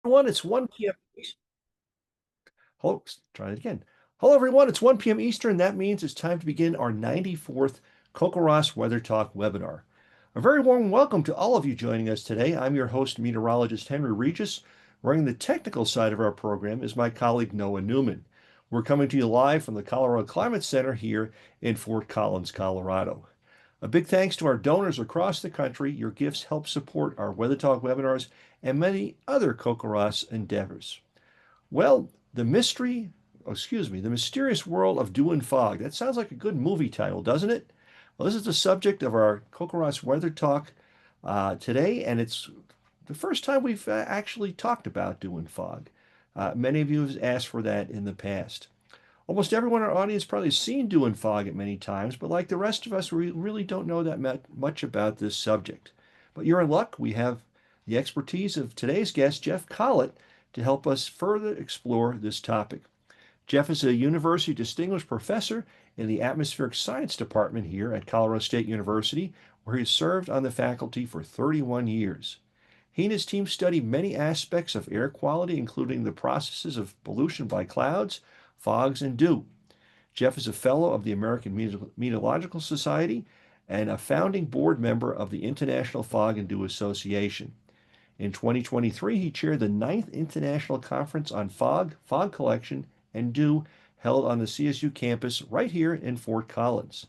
Everyone, it's 1 p.m. Hello, try it again. Hello, everyone. It's 1 p.m. Eastern. That means it's time to begin our 94th CoCoRaHS Weather Talk webinar. A very warm welcome to all of you joining us today. I'm your host, meteorologist Henry Regis. Running the technical side of our program is my colleague Noah Newman. We're coming to you live from the Colorado Climate Center here in Fort Collins, Colorado. A big thanks to our donors across the country. Your gifts help support our Weather Talk webinars and many other CoCoRaHS endeavors. Well, the mysterious world of dew and fog. That sounds like a good movie title, doesn't it? Well, this is the subject of our CoCoRaHS Weather Talk today, and it's the first time we've actually talked about dew and fog. Many of you have asked for that in the past. Almost everyone in our audience probably has seen dew and fog at many times, but like the rest of us, we really don't know that much about this subject. But you're in luck. We have the expertise of today's guest, Jeff Collett, to help us further explore this topic. Jeff is a University Distinguished Professor in the Atmospheric Science Department here at Colorado State University, where he has served on the faculty for 31 years. He and his team study many aspects of air quality, including the processes of pollution by clouds, fogs, and dew. Jeff is a fellow of the American Meteorological Society and a founding board member of the International Fog and Dew Association. In 2023, he chaired the 9th International Conference on Fog Collection, and Dew held on the CSU campus right here in Fort Collins.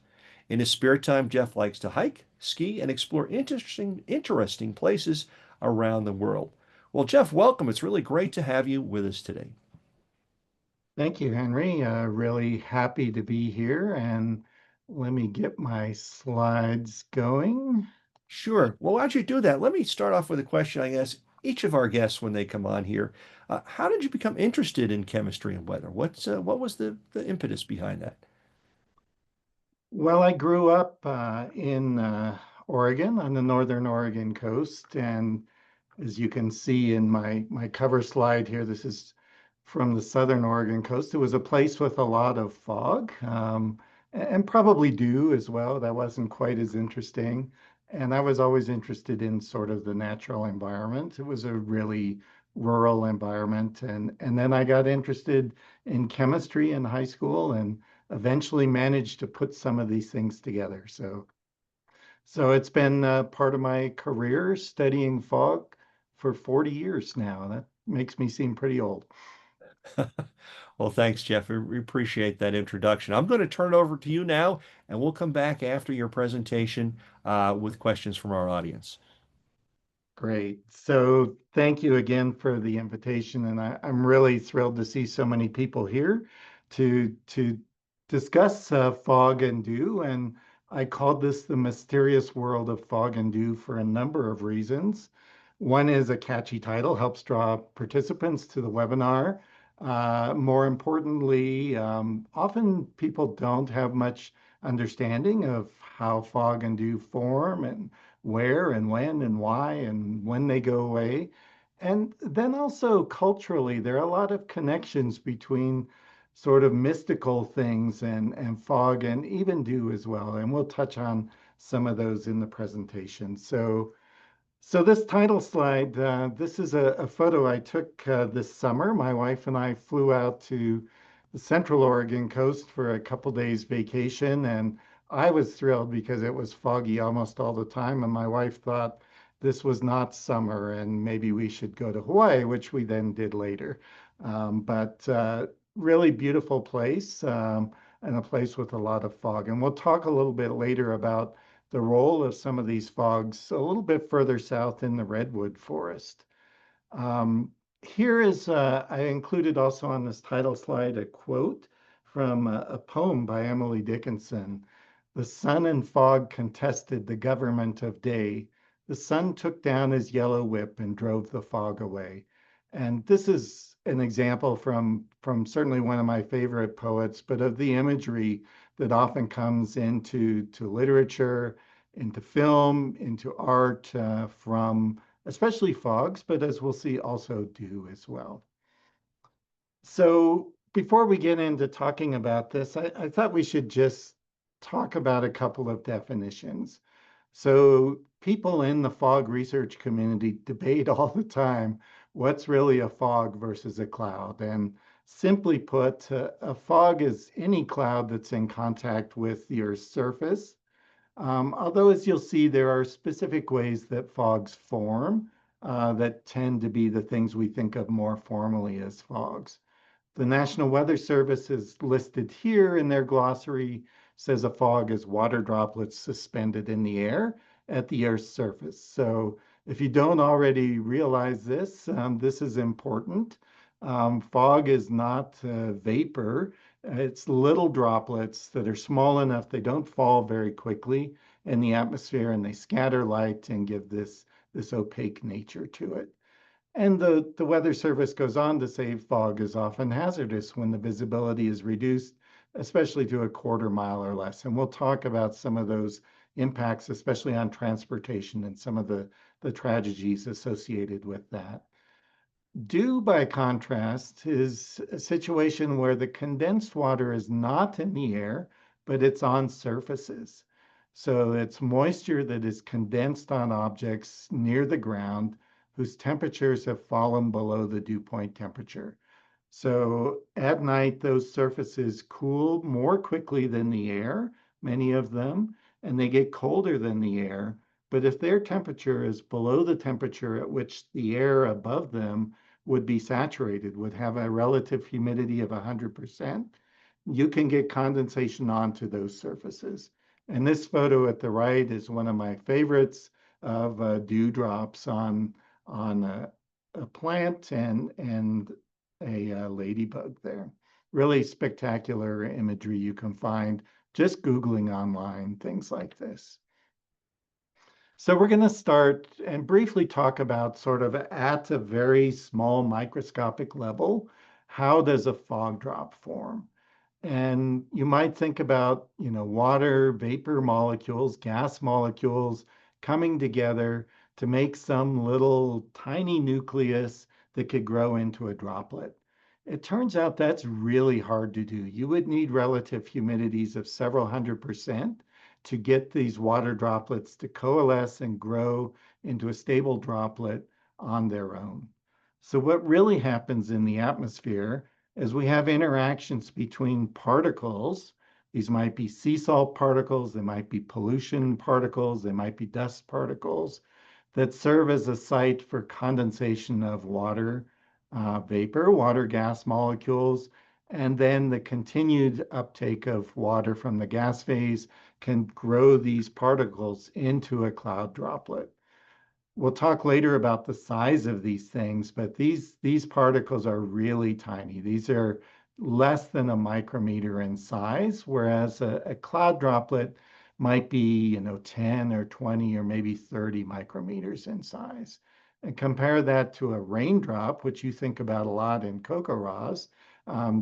In his spare time, Jeff likes to hike, ski, and explore interesting places around the world. Well, Jeff, welcome. It's really great to have you with us today. Thank you, Henry. Really happy to be here. And let me get my slides going. Sure. Well, why don't you do that? Let me start off with a question I ask each of our guests when they come on here. How did you become interested in chemistry and weather? What was the impetus behind that? Well, I grew up in Oregon on the northern Oregon coast. And as you can see in my cover slide here, this is from the southern Oregon coast. It was a place with a lot of fog and probably dew as well. That wasn't quite as interesting. And I was always interested in sort of the natural environment. It was a really rural environment. And then I got interested in chemistry in high school and eventually managed to put some of these things together. So it's been part of my career studying fog for 40 years now. That makes me seem pretty old. Well, thanks, Jeff. We appreciate that introduction. I'm going to turn it over to you now, and we'll come back after your presentation with questions from our audience. Great. So thank you again for the invitation. And I'm really thrilled to see so many people here to discuss fog and dew. And I called this the mysterious world of fog and dew for a number of reasons. One is a catchy title, helps draw participants to the webinar. More importantly, often people don't have much understanding of how fog and dew form and where and when and why and when they go away. And then also culturally, there are a lot of connections between sort of mystical things and fog and even dew as well. And we'll touch on some of those in the presentation. So this title slide, this is a photo I took this summer. My wife and I flew out to the Central Oregon coast for a couple days vacation, and I was thrilled because it was foggy almost all the time, and my wife thought this was not summer and maybe we should go to Hawaii, which we then did later. But really beautiful place and a place with a lot of fog. And we'll talk a little bit later about the role of some of these fogs a little bit further south in the redwood forest. Here is, I included also on this title slide, a quote from a poem by Emily Dickinson. The sun and fog contested the government of day. The sun took down his yellow whip and drove the fog away. And this is an example from certainly one of my favorite poets, but of the imagery that often comes into literature, into film, into art from especially fogs, but as we'll see, also dew as well. So before we get into talking about this, I thought we should just talk about a couple of definitions. So people in the fog research community debate all the time what's really a fog versus a cloud. And simply put, a fog is any cloud that's in contact with your surface. Although, as you'll see, there are specific ways that fogs form that tend to be the things we think of more formally as fogs. The National Weather Service is listed here in their glossary, says a fog is water droplets suspended in the air at the Earth's surface. So if you don't already realize this, this is important. Fog is not vapor. It's little droplets that are small enough they don't fall very quickly in the atmosphere, and they scatter light and give this opaque nature to it. And the Weather Service goes on to say fog is often hazardous when the visibility is reduced, especially to a quarter mile or less. And we'll talk about some of those impacts, especially on transportation and some of the tragedies associated with that. Dew, by contrast, is a situation where the condensed water is not in the air, but it's on surfaces. So it's moisture that is condensed on objects near the ground whose temperatures have fallen below the dew point temperature. So at night, those surfaces cool more quickly than the air, many of them, and they get colder than the air. But if their temperature is below the temperature at which the air above them would be saturated, would have a relative humidity of 100%, you can get condensation onto those surfaces. And this photo at the right is one of my favorites of dewdrops on a plant and a ladybug there. Really spectacular imagery you can find just Googling online, things like this. So we're going to start and briefly talk about sort of at a very small microscopic level, how does a fog drop form? And you might think about, water, vapor molecules, gas molecules coming together to make some little tiny nucleus that could grow into a droplet. It turns out that's really hard to do. You would need relative humidities of several 100% to get these water droplets to coalesce and grow into a stable droplet on their own. So what really happens in the atmosphere is we have interactions between particles. These might be sea salt particles, they might be pollution particles, they might be dust particles that serve as a site for condensation of water vapor, water gas molecules, and then the continued uptake of water from the gas phase can grow these particles into a cloud droplet. We'll talk later about the size of these things, but these particles are really tiny. These are less than a micrometer in size, whereas a cloud droplet might be, 10 or 20 or maybe 30 micrometers in size. And compare that to a raindrop, which you think about a lot in CoCoRaHS.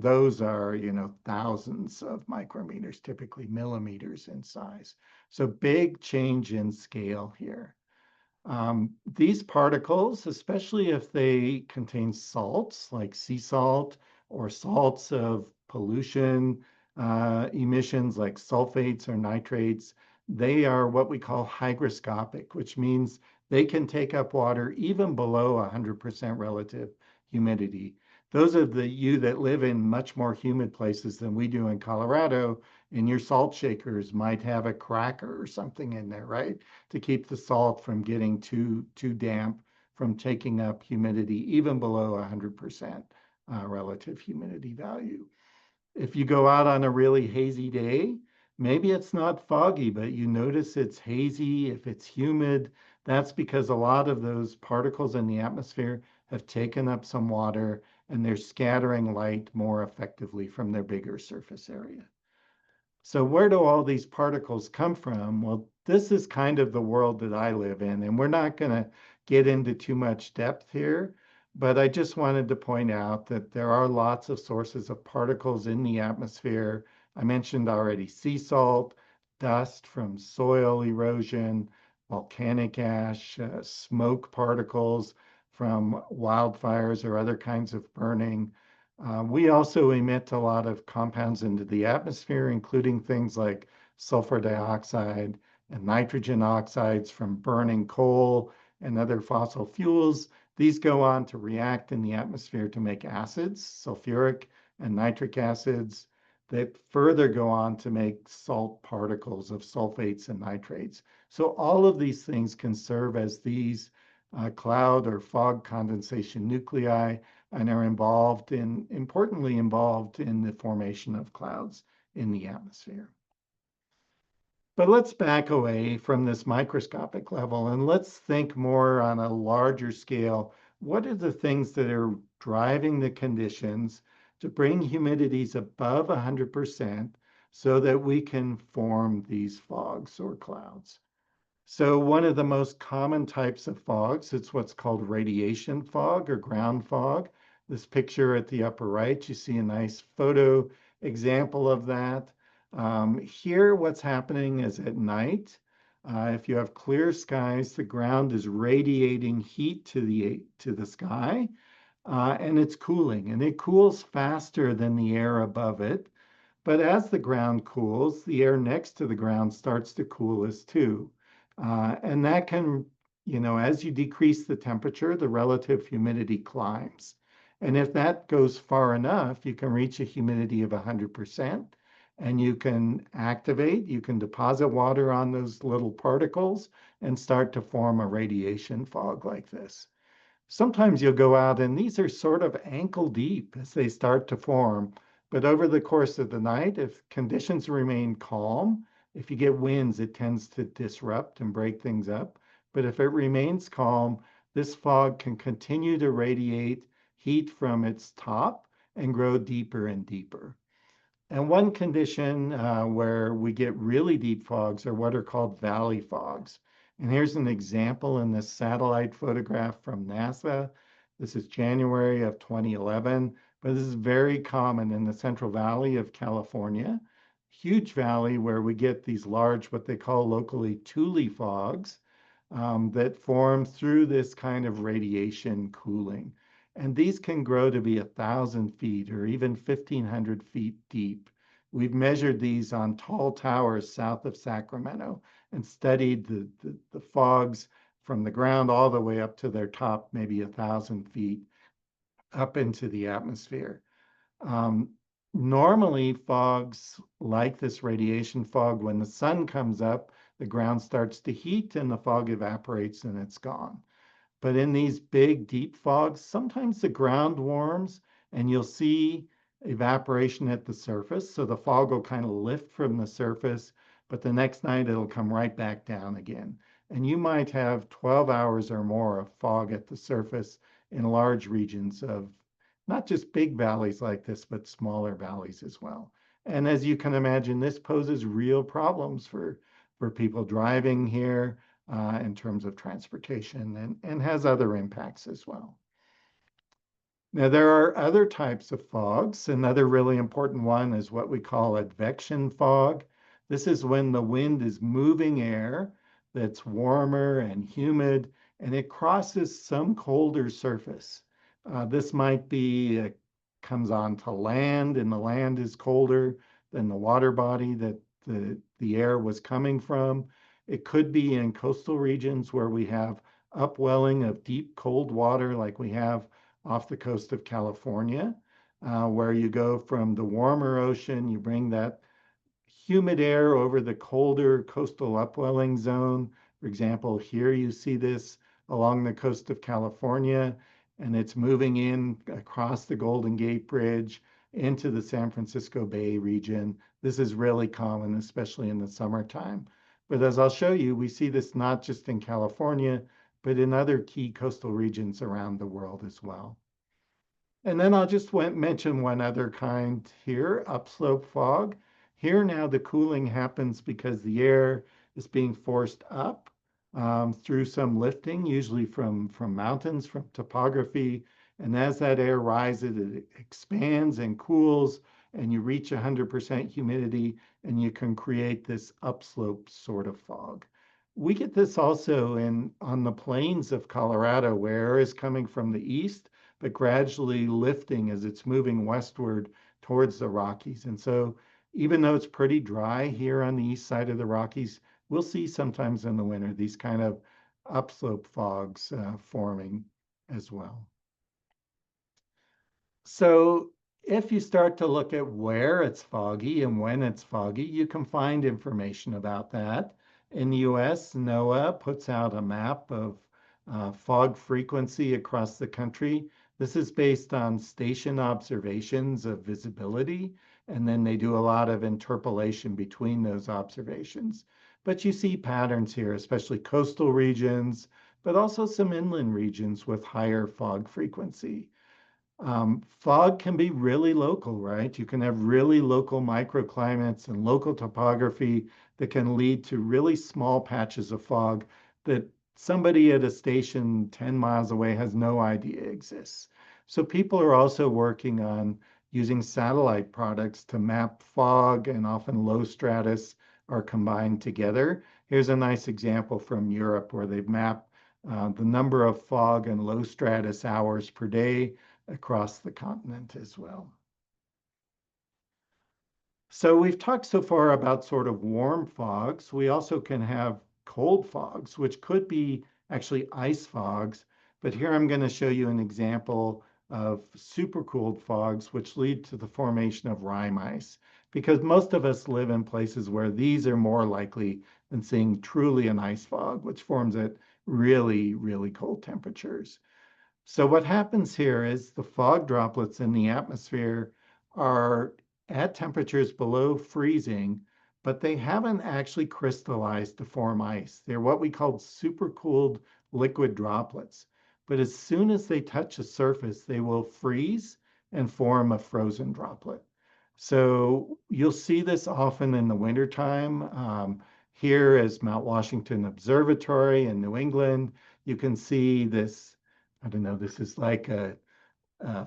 Those are, thousands of micrometers, typically millimeters in size. So big change in scale here. These particles, especially if they contain salts like sea salt or salts of pollution emissions like sulfates or nitrates, they are what we call hygroscopic, which means they can take up water even below 100% relative humidity. Those of you that live in much more humid places than we do in Colorado, and your salt shakers might have a cracker or something in there, right? To keep the salt from getting too damp, from taking up humidity even below 100% relative humidity value. If you go out on a really hazy day, maybe it's not foggy, but you notice it's hazy. If it's humid, that's because a lot of those particles in the atmosphere have taken up some water and they're scattering light more effectively from their bigger surface area. So where do all these particles come from? Well, this is kind of the world that I live in, and we're not going to get into too much depth here, but I just wanted to point out that there are lots of sources of particles in the atmosphere. I mentioned already sea salt, dust from soil erosion, volcanic ash, smoke particles from wildfires or other kinds of burning. We also emit a lot of compounds into the atmosphere, including things like sulfur dioxide and nitrogen oxides from burning coal and other fossil fuels. These go on to react in the atmosphere to make acids, sulfuric and nitric acids, that further go on to make salt particles of sulfates and nitrates. So all of these things can serve as these cloud or fog condensation nuclei and are importantly involved in the formation of clouds in the atmosphere. But let's back away from this microscopic level and let's think more on a larger scale. What are the things that are driving the conditions to bring humidities above 100% so that we can form these fogs or clouds? So one of the most common types of fogs, it's what's called radiation fog or ground fog. This picture at the upper right, you see a nice photo example of that. Here, what's happening is at night, if you have clear skies, the ground is radiating heat to the sky, and it's cooling, and it cools faster than the air above it. But as the ground cools, the air next to the ground starts to cool as too. And that can, as you decrease the temperature, the relative humidity climbs. And if that goes far enough, you can reach a humidity of 100%, and you can you can deposit water on those little particles and start to form a radiation fog like this. Sometimes you'll go out and these are sort of ankle deep as they start to form. But over the course of the night, if conditions remain calm, if you get winds, it tends to disrupt and break things up. But if it remains calm, this fog can continue to radiate heat from its top and grow deeper and deeper. And one condition where we get really deep fogs are what are called valley fogs. And here's an example in this satellite photograph from NASA. This is January of 2011, but this is very common in the Central Valley of California. Huge valley where we get these large, what they call locally Thule fogs that form through this kind of radiation cooling. And these can grow to be 1,000 feet or even 1,500 feet deep. We've measured these on tall towers south of Sacramento and studied the fogs from the ground all the way up to their top, maybe 1,000 feet up into the atmosphere. Um, Normally, fogs like this radiation fog, when the sun comes up, the ground starts to heat and the fog evaporates and it's gone. But in these big, deep fogs, sometimes the ground warms and you'll see evaporation at the surface. So the fog will kind of lift from the surface, but the next night it'll come right back down again. And you might have 12 hours or more of fog at the surface in large regions of not just big valleys like this, but smaller valleys as well. And as you can imagine, this poses real problems for people driving here in terms of transportation and has other impacts as well. Now, there are other types of fogs. Another really important one is what we call advection fog. This is when the wind is moving air that's warmer and humid, and it crosses some colder surface. This might be, comes onto land, and the land is colder than the water body that the air was coming from. It could be in coastal regions where we have upwelling of deep cold water like we have off the coast of California, where you go from the warmer ocean, you bring that humid air over the colder coastal upwelling zone. For example, here you see this along the coast of California, and it's moving in across the Golden Gate Bridge into the San Francisco Bay region. This is really common, especially in the summertime. But as I'll show you, we see this not just in California, but in other key coastal regions around the world as well. And then I'll just mention one other kind here, upslope fog. Here now the cooling happens because the air is being forced up through some lifting, usually from mountains, from topography. And as that air rises, it expands and cools, and you reach 100% humidity, and you can create this upslope sort of fog. We get this also on the plains of Colorado, where air is coming from the east, but gradually lifting as it's moving westward towards the Rockies. And so even though it's pretty dry here on the east side of the Rockies, we'll see sometimes in the winter these kind of upslope fogs forming. as well. So if you start to look at where it's foggy and when it's foggy, you can find information about that. In the US, NOAA puts out a map of fog frequency across the country. This is based on station observations of visibility, and then they do a lot of interpolation between those observations. But you see patterns here, especially coastal regions, but also some inland regions with higher fog frequency. Fog can be really local, right? You can have really local microclimates and local topography that can lead to really small patches of fog that somebody at a station 10 miles away has no idea exists. So people are also working on using satellite products to map fog, and often low stratus are combined together. Here's a nice example from Europe where they've mapped the number of fog and low stratus hours per day across the continent as well. So we've talked so far about sort of warm fogs. We also can have cold fogs, which could be actually ice fogs. But here I'm going to show you an example of supercooled fogs, which lead to the formation of rime ice, because most of us live in places where these are more likely than seeing truly an ice fog, which forms at really, really cold temperatures. So what happens here is the fog droplets in the atmosphere are at temperatures below freezing, but they haven't actually crystallized to form ice. They're what we call supercooled liquid droplets. But as soon as they touch a surface, they will freeze and form a frozen droplet. So you'll see this often in the wintertime. Here is Mount Washington Observatory in New England. You can see this. I don't know, this is like a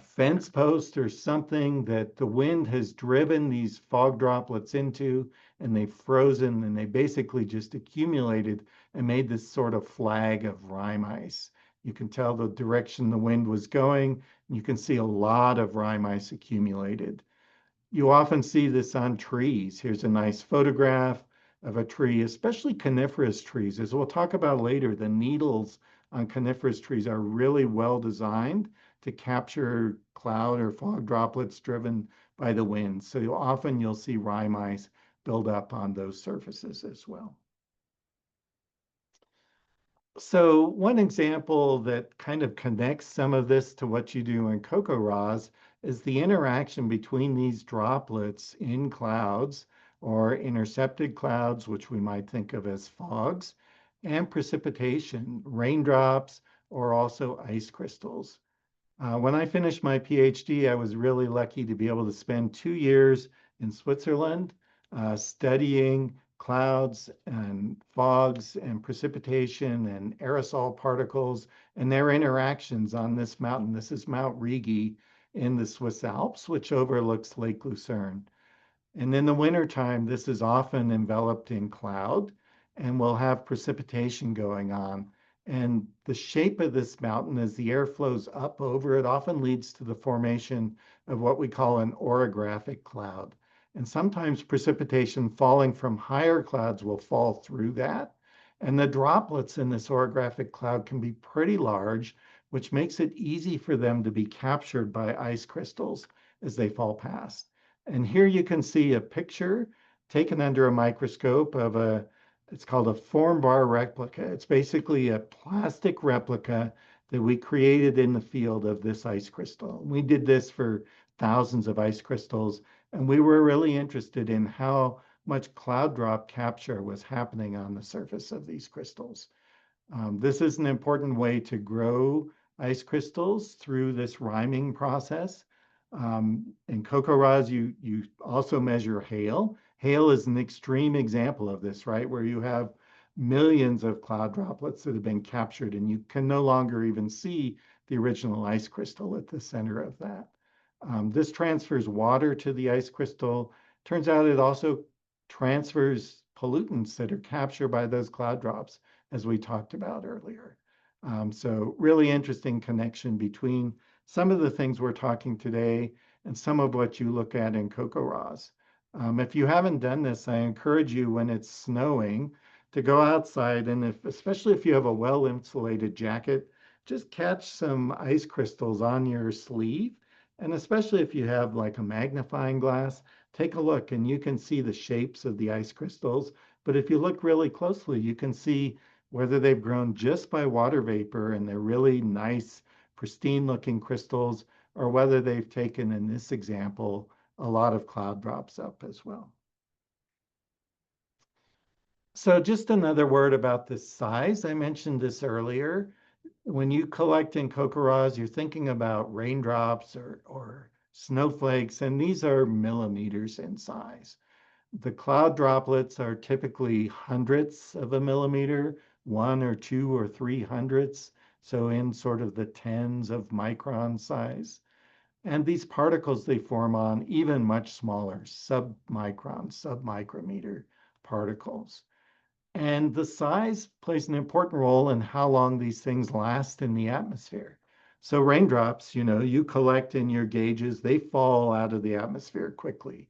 fence post or something that the wind has driven these fog droplets into, and they've frozen, and they basically just accumulated and made this sort of flag of rime ice. You can tell the direction the wind was going, and you can see a lot of rime ice accumulated. You often see this on trees. Here's a nice photograph of a tree, especially coniferous trees. As we'll talk about later, the needles on coniferous trees are really well designed to capture cloud or fog droplets driven by the wind. So you'll see rime ice build up on those surfaces as well. So one example that kind of connects some of this to what you do in CoCoRaHS is the interaction between these droplets in clouds or intercepted clouds, which we might think of as fogs, and precipitation, raindrops, or also ice crystals. When I finished my PhD, I was really lucky to be able to spend 2 years in Switzerland studying clouds and fogs and precipitation and aerosol particles and their interactions on this mountain. This is Mount Rigi in the Swiss Alps, which overlooks Lake Lucerne. And in the wintertime, this is often enveloped in cloud and will have precipitation going on. And the shape of this mountain, as the air flows up over it, often leads to the formation of what we call an orographic cloud. And sometimes precipitation falling from higher clouds will fall through that. And the droplets in this orographic cloud can be pretty large, which makes it easy for them to be captured by ice crystals as they fall past. And here you can see a picture taken under a microscope of it's called a form bar replica. It's basically a plastic replica that we created in the field of this ice crystal. We did this for thousands of ice crystals, and we were really interested in how much cloud drop capture was happening on the surface of these crystals. This is an important way to grow ice crystals through this riming process. In CoCoRaHS, you also measure hail. Hail is an extreme example of this, right? Where you have millions of cloud droplets that have been captured, and you can no longer even see the original ice crystal at the center of that. This transfers water to the ice crystal. Turns out it also transfers pollutants that are captured by those cloud drops, as we talked about earlier. So really interesting connection between some of the things we're talking today and some of what you look at in CoCoRaHS. If you haven't done this, I encourage you when it's snowing to go outside, and especially if you have a well-insulated jacket, just catch some ice crystals on your sleeve. And especially if you have like a magnifying glass, take a look and you can see the shapes of the ice crystals. But if you look really closely, you can see whether they've grown just by water vapor and they're really nice, pristine looking crystals, or whether they've taken, in this example, a lot of cloud drops up as well. So just another word about the size. I mentioned this earlier. When you collect in CoCoRaHS, you're thinking about raindrops or snowflakes, and these are millimeters in size. The cloud droplets are typically hundredths of a millimeter, 1 or 2 or 3 hundredths, so in sort of the tens of micron size. And these particles they form on even much smaller, submicron, submicrometer particles. And the size plays an important role in how long these things last in the atmosphere. So raindrops, you collect in your gauges, they fall out of the atmosphere quickly.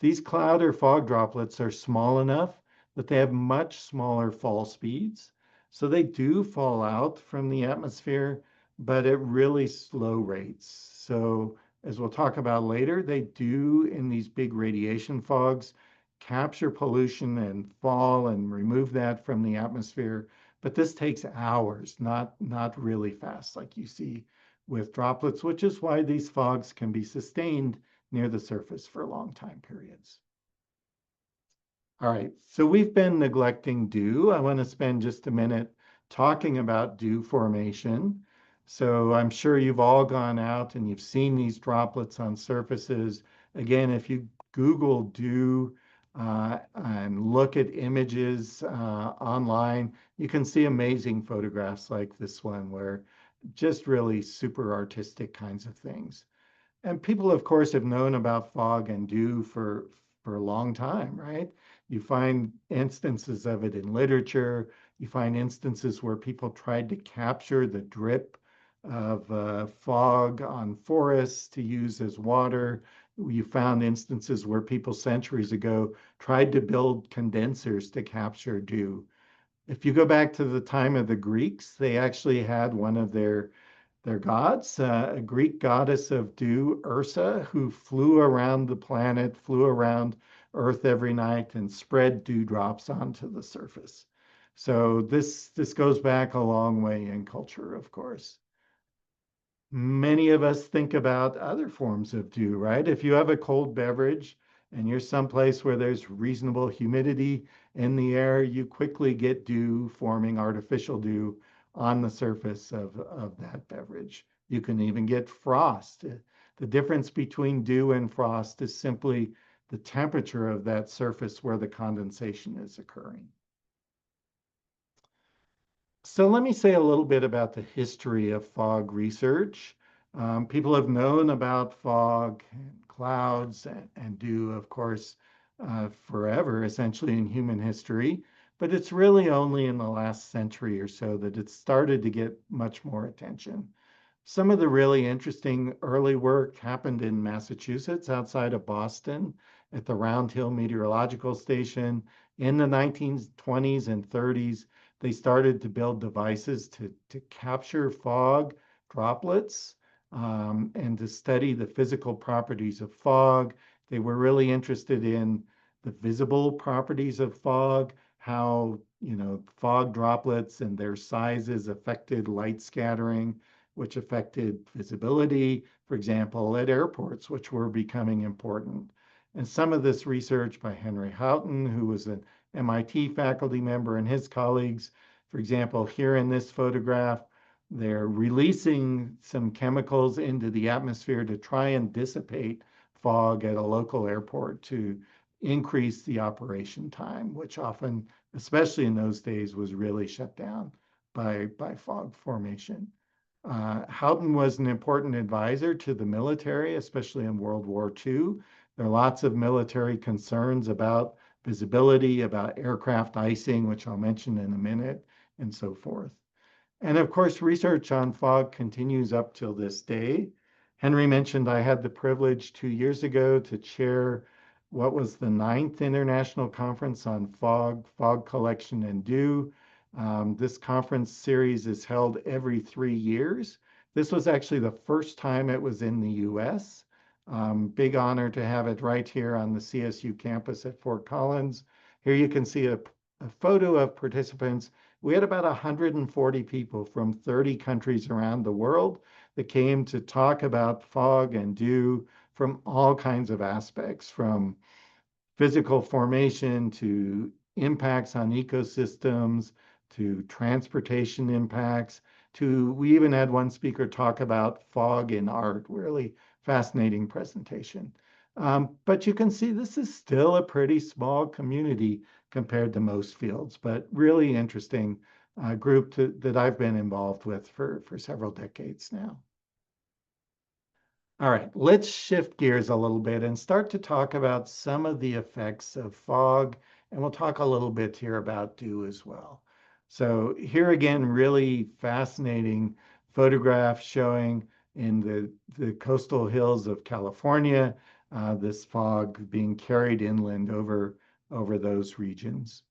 These cloud or fog droplets are small enough that they have much smaller fall speeds. So they do fall out from the atmosphere, but at really slow rates. So as we'll talk about later, they do in these big radiation fogs capture pollution and fall and remove that from the atmosphere. But this takes hours, not really fast like you see with droplets, which is why these fogs can be sustained near the surface for long time periods. All right, so we've been neglecting dew. I want to spend just a minute talking about dew formation. So I'm sure you've all gone out and you've seen these droplets on surfaces. Again, if you Google dew and look at images online, you can see amazing photographs like this one where just really super artistic kinds of things. And people, of course, have known about fog and dew for a long time, right? You find instances of it in literature. You find instances where people tried to capture the drip of fog on forests to use as water. You found instances where people centuries ago tried to build condensers to capture dew. If you go back to the time of the Greeks, they actually had one of their gods, a Greek goddess of dew, Ursa, who flew around the planet, flew around Earth every night and spread dewdrops onto the surface. So this goes back a long way in culture, of course. Many of us think about other forms of dew, right? If you have a cold beverage and you're someplace where there's reasonable humidity in the air, you quickly get dew forming, artificial dew on the surface of that beverage. You can even get frost. The difference between dew and frost is simply the temperature of that surface where the condensation is occurring. So let me say a little bit about the history of fog research. People have known about fog and clouds and dew, of course, forever, essentially in human history. But it's really only in the last century or so that it's started to get much more attention. Some of the really interesting early work happened in Massachusetts, outside of Boston, at the Round Hill Meteorological Station. In the 1920s and 30s, they started to build devices to capture fog droplets and to study the physical properties of fog. They were really interested in the visible properties of fog, how fog droplets and their sizes affected light scattering, which affected visibility, for example, at airports, which were becoming important. And some of this research by Henry Houghton, who was an MIT faculty member, and his colleagues, for example, here in this photograph, they're releasing some chemicals into the atmosphere to try and dissipate fog at a local airport to increase the operation time, which often, especially in those days, was really shut down by fog formation. Houghton was an important advisor to the military, especially in World War II. There are lots of military concerns about visibility, about aircraft icing, which I'll mention in a minute, and so forth. And of course, research on fog continues up till this day. Henry mentioned I had the privilege 2 years ago to chair what was the 9th International Conference on Fog, Fog Collection, and Dew. This conference series is held every 3 years. This was actually the first time it was in the US. Big honor to have it right here on the CSU campus at Fort Collins. Here you can see a photo of participants. We had about 140 people from 30 countries around the world that came to talk about fog and dew from all kinds of aspects, from physical formation to impacts on ecosystems to transportation impacts to we even had one speaker talk about fog in art, really fascinating presentation. But you can see this is still a pretty small community compared to most fields, but really interesting group that I've been involved with for several decades now. All right, let's shift gears a little bit and start to talk about some of the effects of fog, and we'll talk a little bit here about dew as well. So here again, really fascinating photograph showing in the coastal hills of California, this fog being carried inland over those regions.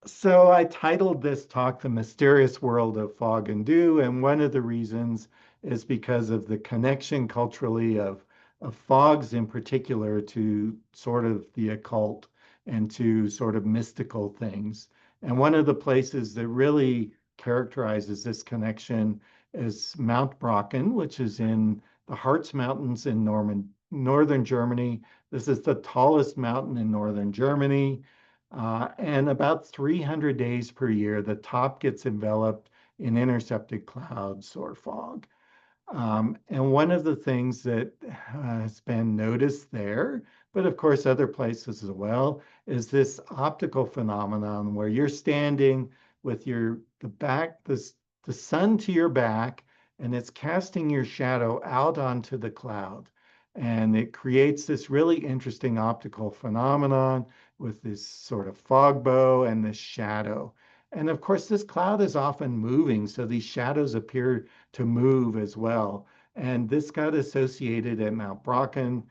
So I titled this talk The Mysterious World of Fog and Dew, and one of the reasons is because of the connection culturally of fogs in particular to sort of the occult and to sort of mystical things. And one of the places that really characterizes this connection is Mount Brocken, which is in the Harz Mountains in northern Germany. This is the tallest mountain in northern Germany. And about 300 days per year, the top gets enveloped in intercepted clouds or fog. And one of the things that has been noticed there, but of course other places as well, is this optical phenomenon where you're standing with the sun to your back, and it's casting your shadow out onto the cloud. And it creates this really interesting optical phenomenon with this sort of fog bow and this shadow. And of course, this cloud is often moving, so these shadows appear to move as well. And this got associated at Mount Brocken,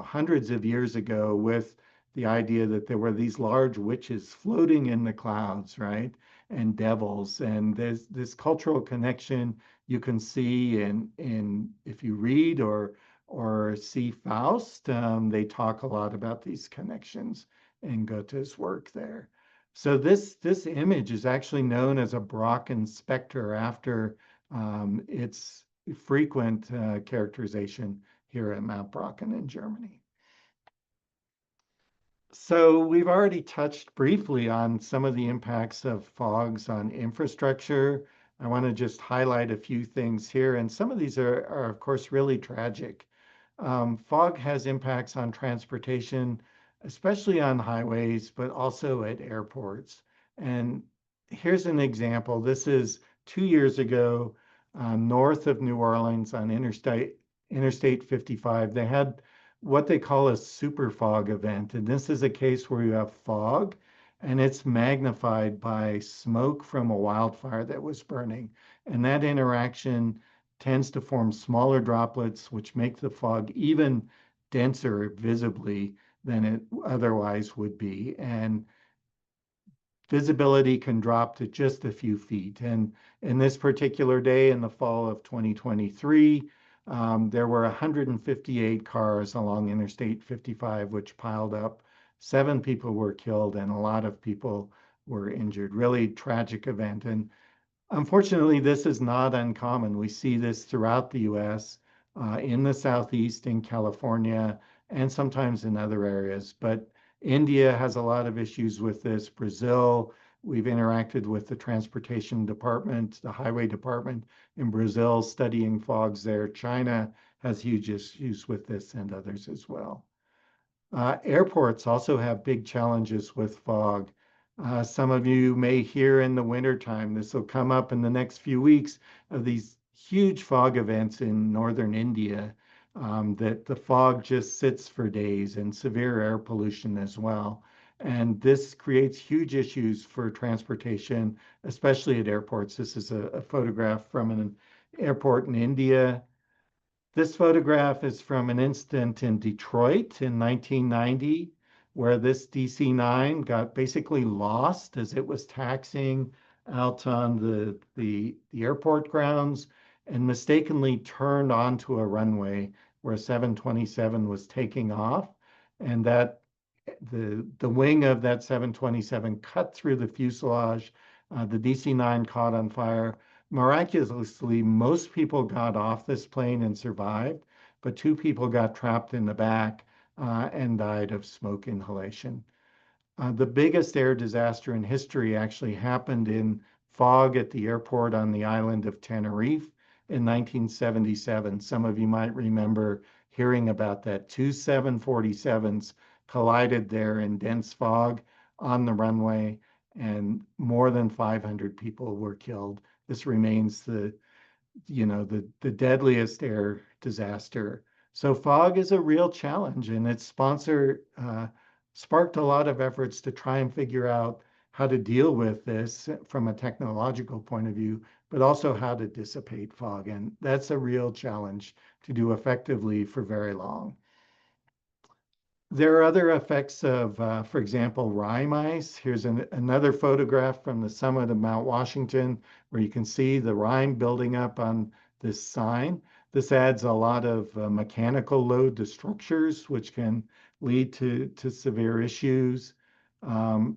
hundreds of years ago with the idea that there were these large witches floating in the clouds, right? And devils. And there's this cultural connection you can see in if you read or see Faust, they talk a lot about these connections in Goethe's work there. So this image is actually known as a Brocken specter after its frequent characterization here at Mount Brocken in Germany. So we've already touched briefly on some of the impacts of fogs on infrastructure. I want to just highlight a few things here, and some of these are of course, really tragic. Fog has impacts on transportation, especially on highways, but also at airports. And here's an example. This is 2 years ago, north of New Orleans on Interstate 55. They had what they call a super fog event. And this is a case where you have fog and it's magnified by smoke from a wildfire that was burning. And that interaction tends to form smaller droplets, which make the fog even denser visibly than it otherwise would be. And visibility can drop to just a few feet. And in this particular day in the fall of 2023, there were 158 cars along Interstate 55, which piled up. 7 people were killed and a lot of people were injured. Really tragic event. And unfortunately, this is not uncommon. We see this throughout the US, in the Southeast, in California, and sometimes in other areas. But India has a lot of issues with this. Brazil, we've interacted with the transportation department, the highway department in Brazil, studying fogs there. China has huge issues with this and others as well. Airports also have big challenges with fog. Some of you may hear in the wintertime, this will come up in the next few weeks, of these huge fog events in northern India, that the fog just sits for days, and severe air pollution as well. And this creates huge issues for transportation, especially at airports. This is a photograph from an airport in India. This photograph is from an incident in Detroit in 1990 where this DC-9 got basically lost as it was taxiing out on the airport grounds and mistakenly turned onto a runway where 727 was taking off. And that the wing of that 727 cut through the fuselage. The DC-9 caught on fire. Miraculously, most people got off this plane and survived, but two people got trapped in the back and died of smoke inhalation. The biggest air disaster in history actually happened in fog at the airport on the island of Tenerife in 1977. Some of you might remember hearing about that. Two 747s collided there in dense fog on the runway, and more than 500 people were killed. This remains the deadliest air disaster. So fog is a real challenge, and its sponsor sparked a lot of efforts to try and figure out how to deal with this from a technological point of view, but also how to dissipate fog. And that's a real challenge to do effectively for very long. There are other effects of, for example, rime ice. Here's another photograph from the summit of Mount Washington, where you can see the rime building up on this sign. This adds a lot of mechanical load to structures, which can lead to severe issues.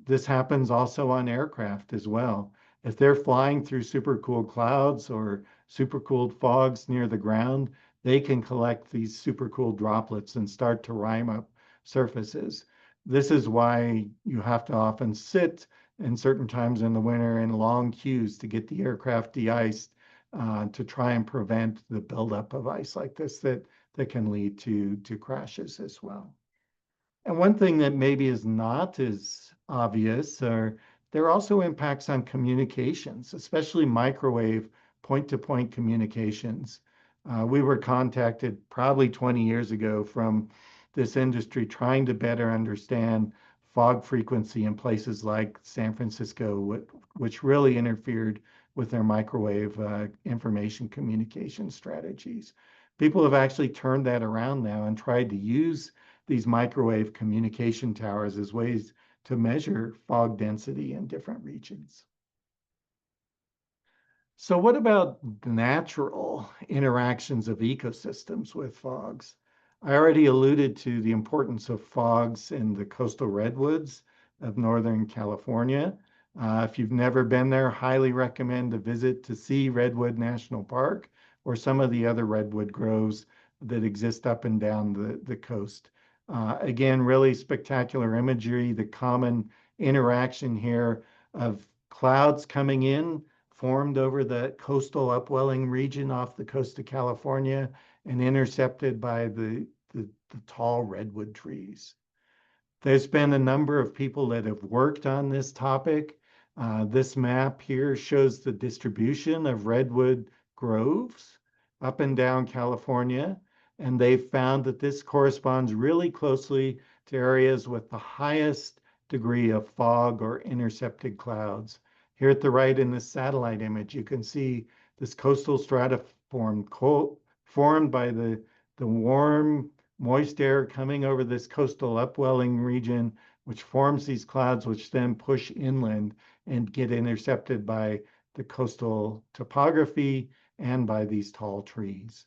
This happens also on aircraft as well. If they're flying through supercooled clouds or supercooled fogs near the ground, they can collect these supercooled droplets and start to rime up surfaces. This is why you have to often sit in certain times in the winter in long queues to get the aircraft de-iced to try and prevent the buildup of ice like this that can lead to crashes as well. And one thing that maybe is not as obvious are there are also impacts on communications, especially microwave point-to-point communications. We were contacted probably 20 years ago from this industry trying to better understand fog frequency in places like San Francisco, which really interfered with their microwave information communication strategies. People have actually turned that around now and tried to use these microwave communication towers as ways to measure fog density in different regions. So what about natural interactions of ecosystems with fogs? I already alluded to the importance of fogs in the coastal redwoods of Northern California. If you've never been there, highly recommend a visit to see Redwood National Park or some of the other redwood groves that exist up and down the coast. Again, really spectacular imagery, the common interaction here of clouds coming in, formed over the coastal upwelling region off the coast of California and intercepted by the tall redwood trees. There's been a number of people that have worked on this topic. This map here shows the distribution of redwood groves up and down California, and they've found that this corresponds really closely to areas with the highest degree of fog or intercepted clouds. Here at the right in this satellite image, you can see this coastal stratiform formed by the warm, moist air coming over this coastal upwelling region, which forms these clouds, which then push inland and get intercepted by the coastal topography and by these tall trees.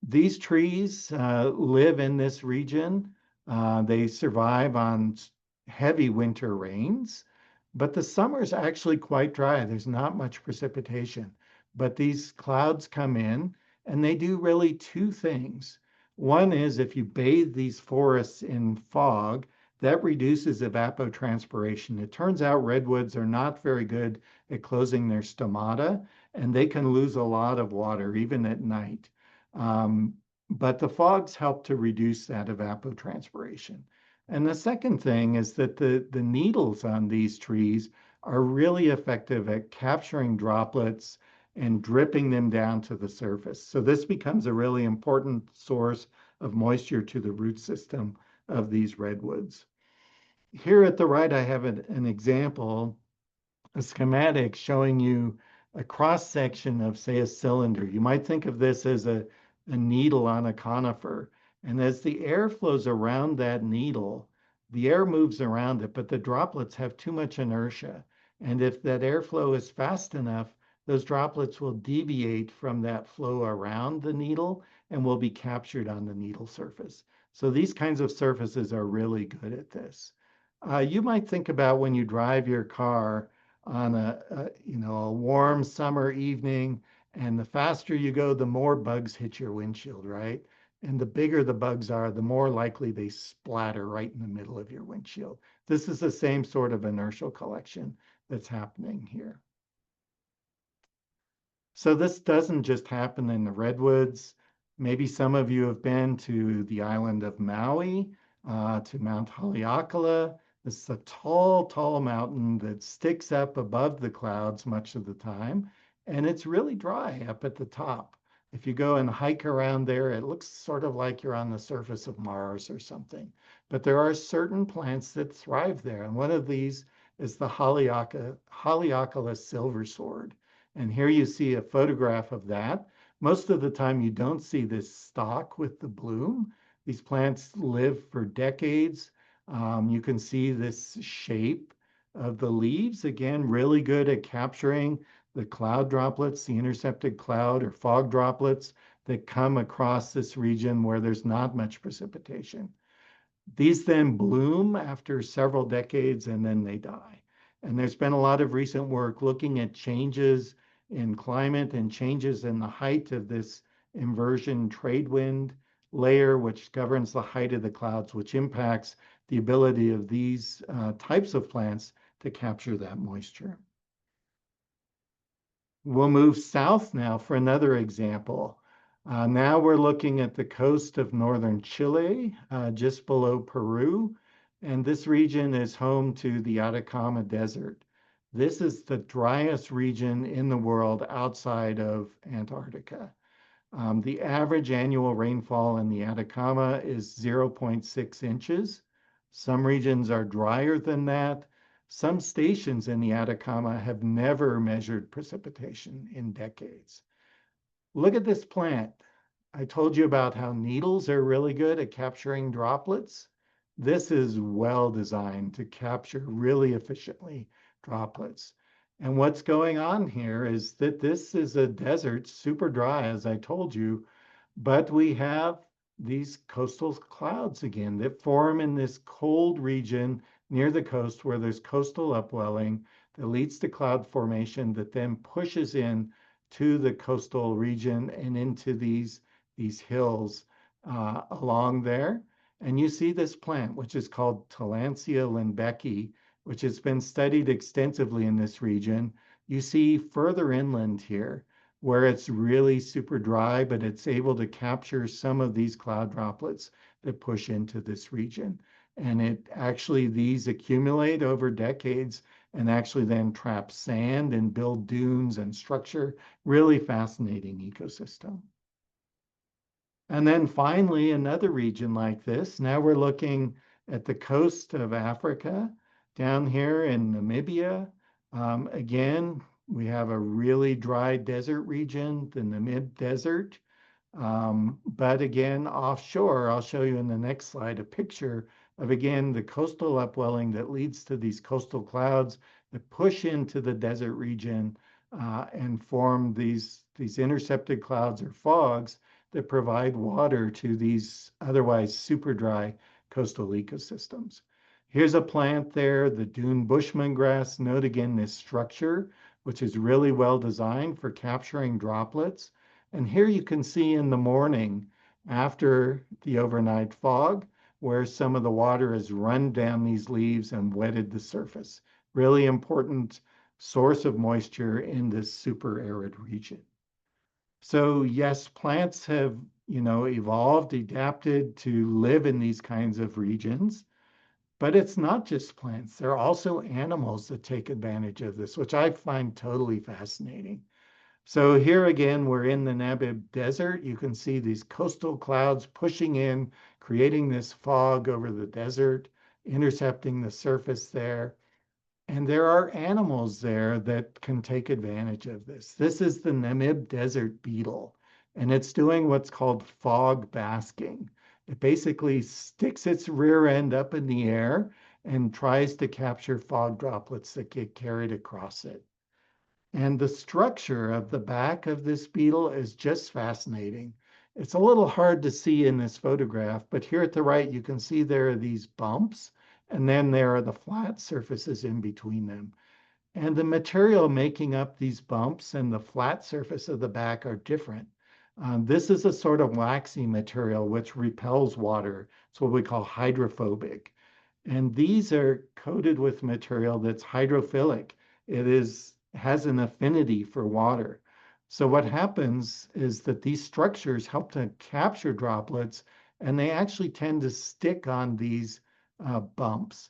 These trees live in this region. They survive on heavy winter rains, but the summer is actually quite dry. There's not much precipitation, but these clouds come in and they do really two things. One is if you bathe these forests in fog, that reduces evapotranspiration. It turns out redwoods are not very good at closing their stomata, and they can lose a lot of water even at night. But the fogs help to reduce that evapotranspiration. And the second thing is that the needles on these trees are really effective at capturing droplets and dripping them down to the surface. So this becomes a really important source of moisture to the root system of these redwoods. Here at the right, I have an example, a schematic showing you a cross section of, say, a cylinder. You might think of this as a needle on a conifer. And as the air flows around that needle, the air moves around it, but the droplets have too much inertia. And if that airflow is fast enough, those droplets will deviate from that flow around the needle and will be captured on the needle surface. So these kinds of surfaces are really good at this. You might think about when you drive your car on a warm summer evening, and the faster you go, the more bugs hit your windshield, right? And the bigger the bugs are, the more likely they splatter right in the middle of your windshield. This is the same sort of inertial collection that's happening here. So this doesn't just happen in the redwoods. Maybe some of you have been to the island of Maui, to Mount Haleakala. This is a tall, tall mountain that sticks up above the clouds much of the time, and it's really dry up at the top. If you go and hike around there, it looks sort of like you're on the surface of Mars or something. But there are certain plants that thrive there, and one of these is the Haleakala silver sword. And here you see a photograph of that. Most of the time you don't see this stalk with the bloom. These plants live for decades. You can see this shape of the leaves. Again, really good at capturing the cloud droplets, the intercepted cloud or fog droplets that come across this region where there's not much precipitation. These then bloom after several decades and then they die. And there's been a lot of recent work looking at changes in climate and changes in the height of this inversion trade wind layer, which governs the height of the clouds, which impacts the ability of these types of plants to capture that moisture. We'll move south now for another example. Now we're looking at the coast of northern Chile, just below Peru. And this region is home to the Atacama Desert. This is the driest region in the world outside of Antarctica. The average annual rainfall in the Atacama is 0.6 inches. Some regions are drier than that. Some stations in the Atacama have never measured precipitation in decades. Look at this plant. I told you about how needles are really good at capturing droplets. This is well designed to capture really efficiently droplets. And what's going on here is that this is a desert, super dry, as I told you, but we have these coastal clouds again that form in this cold region near the coast where there's coastal upwelling that leads to cloud formation that then pushes in to the coastal region and into these hills along there. And you see this plant, which is called Tillandsia lindbecki, which has been studied extensively in this region. You see further inland here, where it's really super dry, but it's able to capture some of these cloud droplets that push into this region. And it actually, these accumulate over decades and actually then trap sand and build dunes and structure. Really fascinating ecosystem. And then finally, another region like this. Now we're looking at the coast of Africa, down here in Namibia. Again, we have a really dry desert region, the Namib Desert. But again, offshore, I'll show you in the next slide a picture of, again, the coastal upwelling that leads to these coastal clouds that push into the desert region and form these intercepted clouds or fogs that provide water to these otherwise super dry coastal ecosystems. Here's a plant there, the dune bushman grass. Note again this structure, which is really well designed for capturing droplets. And here you can see in the morning after the overnight fog, where some of the water has run down these leaves and wetted the surface. Really important source of moisture in this super arid region. So yes, plants have, evolved, adapted to live in these kinds of regions, but it's not just plants. There are also animals that take advantage of this, which I find totally fascinating. So here again, we're in the Namib Desert. You can see these coastal clouds pushing in, creating this fog over the desert, intercepting the surface there. And there are animals there that can take advantage of this. This is the Namib desert beetle, and it's doing what's called fog basking. It basically sticks its rear end up in the air and tries to capture fog droplets that get carried across it. And the structure of the back of this beetle is just fascinating. It's a little hard to see in this photograph, but here at the right, you can see there are these bumps, and then there are the flat surfaces in between them. And the material making up these bumps and the flat surface of the back are different. This is a sort of waxy material which repels water. It's what we call hydrophobic. And these are coated with material that's hydrophilic. Has an affinity for water. So what happens is that these structures help to capture droplets, and they actually tend to stick on these bumps.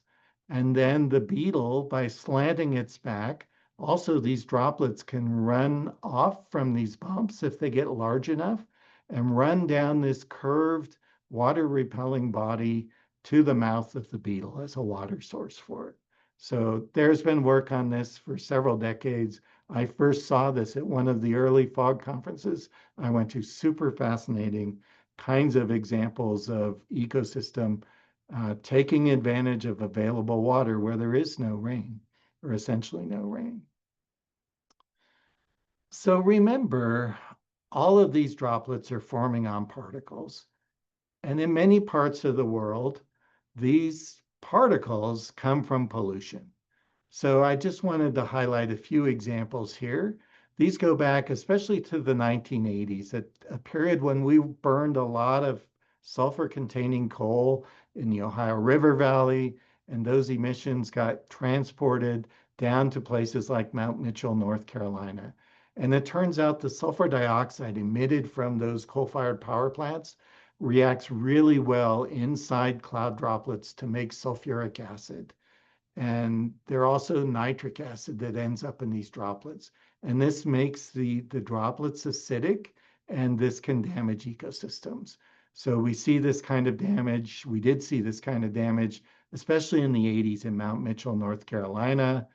And then the beetle, by slanting its back, also these droplets can run off from these bumps if they get large enough and run down this curved water repelling body to the mouth of the beetle as a water source for it. So there's been work on this for several decades. I first saw this at one of the early fog conferences I went to. Super fascinating kinds of examples of ecosystem taking advantage of available water where there is no rain, or essentially no rain. So remember, all of these droplets are forming on particles. And in many parts of the world, these particles come from pollution. So I just wanted to highlight a few examples here. These go back especially to the 1980s, a period when we burned a lot of sulfur-containing coal in the Ohio River Valley, and those emissions got transported down to places like Mount Mitchell, North Carolina. And it turns out the sulfur dioxide emitted from those coal-fired power plants reacts really well inside cloud droplets to make sulfuric acid. And there's also nitric acid that ends up in these droplets. And this makes the droplets acidic, and this can damage ecosystems. So we see this kind of damage. We did see this kind of damage, especially in the 80s in Mount Mitchell, North Carolina.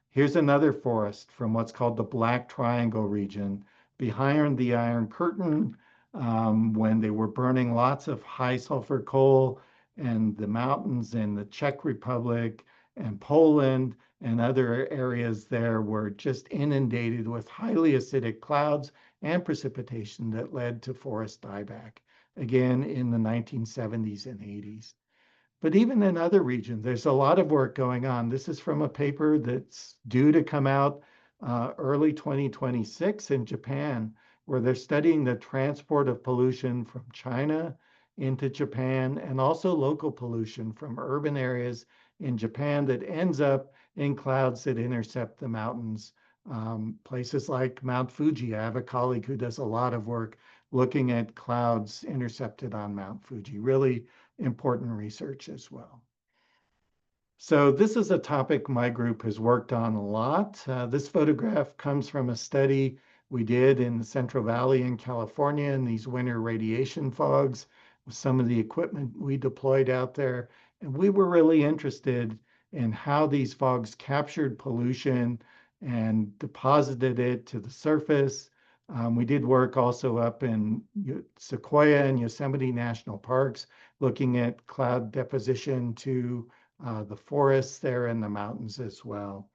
Here's another forest from what's called the Black Triangle region, behind the Iron Curtain, when they were burning lots of high sulfur coal, and the mountains in the Czech Republic and Poland and other areas there were just inundated with highly acidic clouds and precipitation that led to forest dieback, again in the 1970s and 80s. But even in other regions, there's a lot of work going on. This is from a paper that's due to come out early 2026 in Japan, where they're studying the transport of pollution from China into Japan, and also local pollution from urban areas in Japan that ends up in clouds that intercept the mountains. Places like Mount Fuji. I have a colleague who does a lot of work looking at clouds intercepted on Mount Fuji. Really important research as well. So this is a topic my group has worked on a lot. This photograph comes from a study we did in the Central Valley in California in these winter radiation fogs with some of the equipment we deployed out there. And we were really interested in how these fogs captured pollution and deposited it to the surface. We did work also up in Sequoia and Yosemite National Parks, looking at cloud deposition to the forests there in the mountains as well.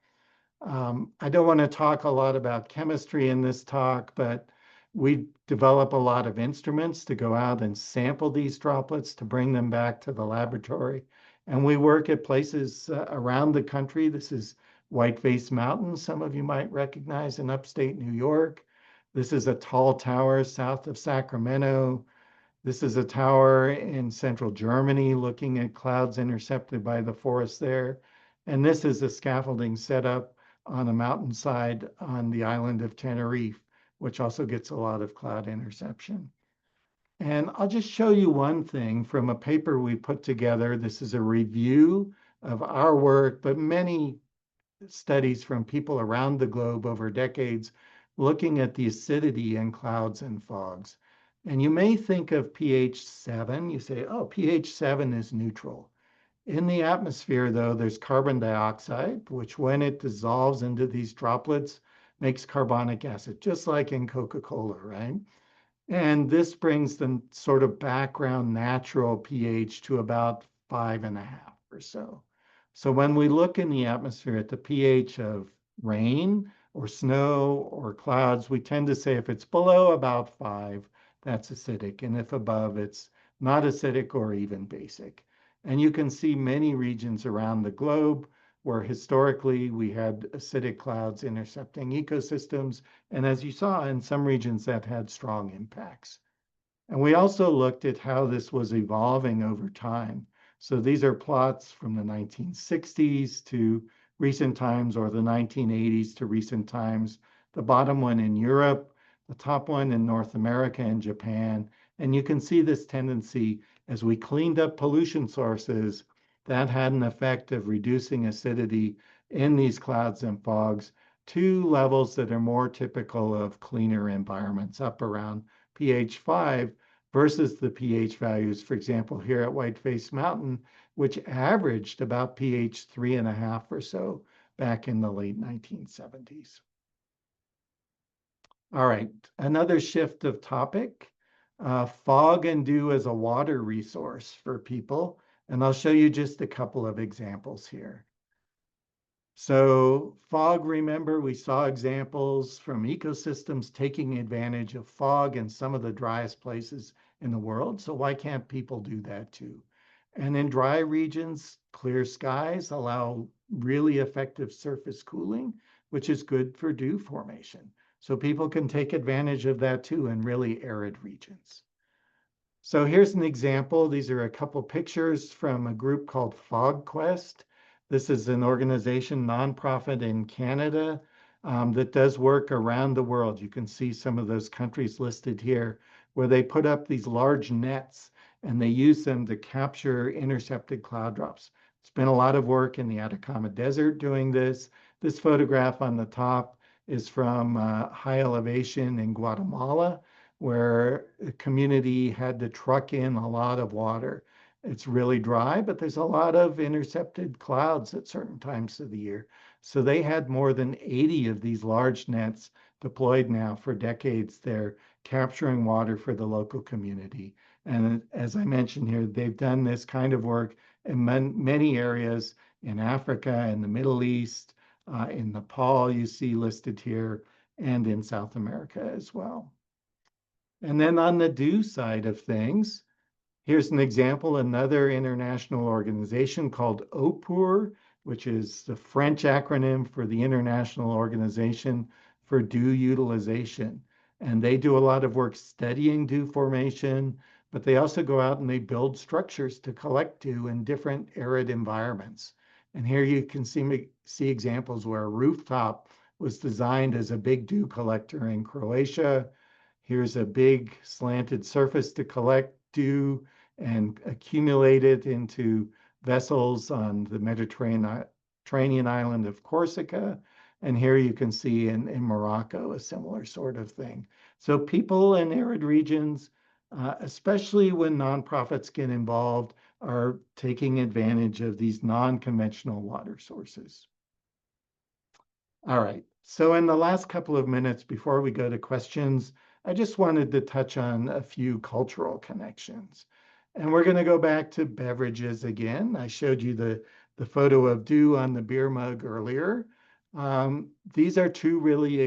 I don't want to talk a lot about chemistry in this talk, but we develop a lot of instruments to go out and sample these droplets to bring them back to the laboratory. And we work at places around the country. This is Whiteface Mountain, some of you might recognize in upstate New York. This is a tall tower south of Sacramento. This is a tower in central Germany looking at clouds intercepted by the forest there. And this is a scaffolding set up on a mountainside on the island of Tenerife, which also gets a lot of cloud interception. And I'll just show you one thing from a paper we put together. This is a review of our work, but many studies from people around the globe over decades looking at the acidity in clouds and fogs. And you may think of pH 7. You say, oh, pH 7 is neutral. In the atmosphere, though, there's carbon dioxide, which when it dissolves into these droplets, makes carbonic acid, just like in Coca-Cola, right? And this brings the sort of background natural pH to about 5.5 or so. So when we look in the atmosphere at the pH of rain or snow or clouds, we tend to say if it's below about 5, that's acidic. And if above, it's not acidic or even basic. And you can see many regions around the globe where historically we had acidic clouds intercepting ecosystems, and as you saw, in some regions that had strong impacts. And we also looked at how this was evolving over time. So these are plots from the 1960s to recent times, or the 1980s to recent times. The bottom one in Europe, the top one in North America and Japan. And you can see this tendency as we cleaned up pollution sources, that had an effect of reducing acidity in these clouds and fogs to levels that are more typical of cleaner environments, up around pH 5 versus the pH values, for example, here at Whiteface Mountain, which averaged about pH 3.5 or so back in the late 1970s. All right, another shift of topic. Fog and dew as a water resource for people. And I'll show you just a couple of examples here. So fog, remember, we saw examples from ecosystems taking advantage of fog in some of the driest places in the world. So why can't people do that too? And in dry regions, clear skies allow really effective surface cooling, which is good for dew formation. So people can take advantage of that too in really arid regions. So here's an example. These are a couple pictures from a group called FogQuest. This is an organization, nonprofit in Canada, that does work around the world. You can see some of those countries listed here, where they put up these large nets and they use them to capture intercepted cloud drops. It's been a lot of work in the Atacama Desert doing this. This photograph on the top is from high elevation in Guatemala, where the community had to truck in a lot of water. It's really dry, but there's a lot of intercepted clouds at certain times of the year. So they had more than 80 of these large nets deployed now for decades. They're capturing water for the local community. And as I mentioned here, they've done this kind of work in many areas in Africa and the Middle East, in Nepal, you see listed here, and in South America as well. And then on the do side of things, here's an example, another international organization called OPUR, which is the French acronym for the International Organization for Dew Utilization. And they do a lot of work studying dew formation, but they also go out and they build structures to collect dew in different arid environments. And here you can see examples where a rooftop was designed as a big dew collector in Croatia. Here's a big slanted surface to collect dew and accumulate it into vessels on the Mediterranean island of Corsica. And here you can see in Morocco a similar sort of thing. So people in arid regions, especially when nonprofits get involved, are taking advantage of these non-conventional water sources. All right. So in the last couple of minutes before we go to questions, I just wanted to touch on a few cultural connections. And we're going to go back to beverages again. I showed you the photo of dew on the beer mug earlier. These are two really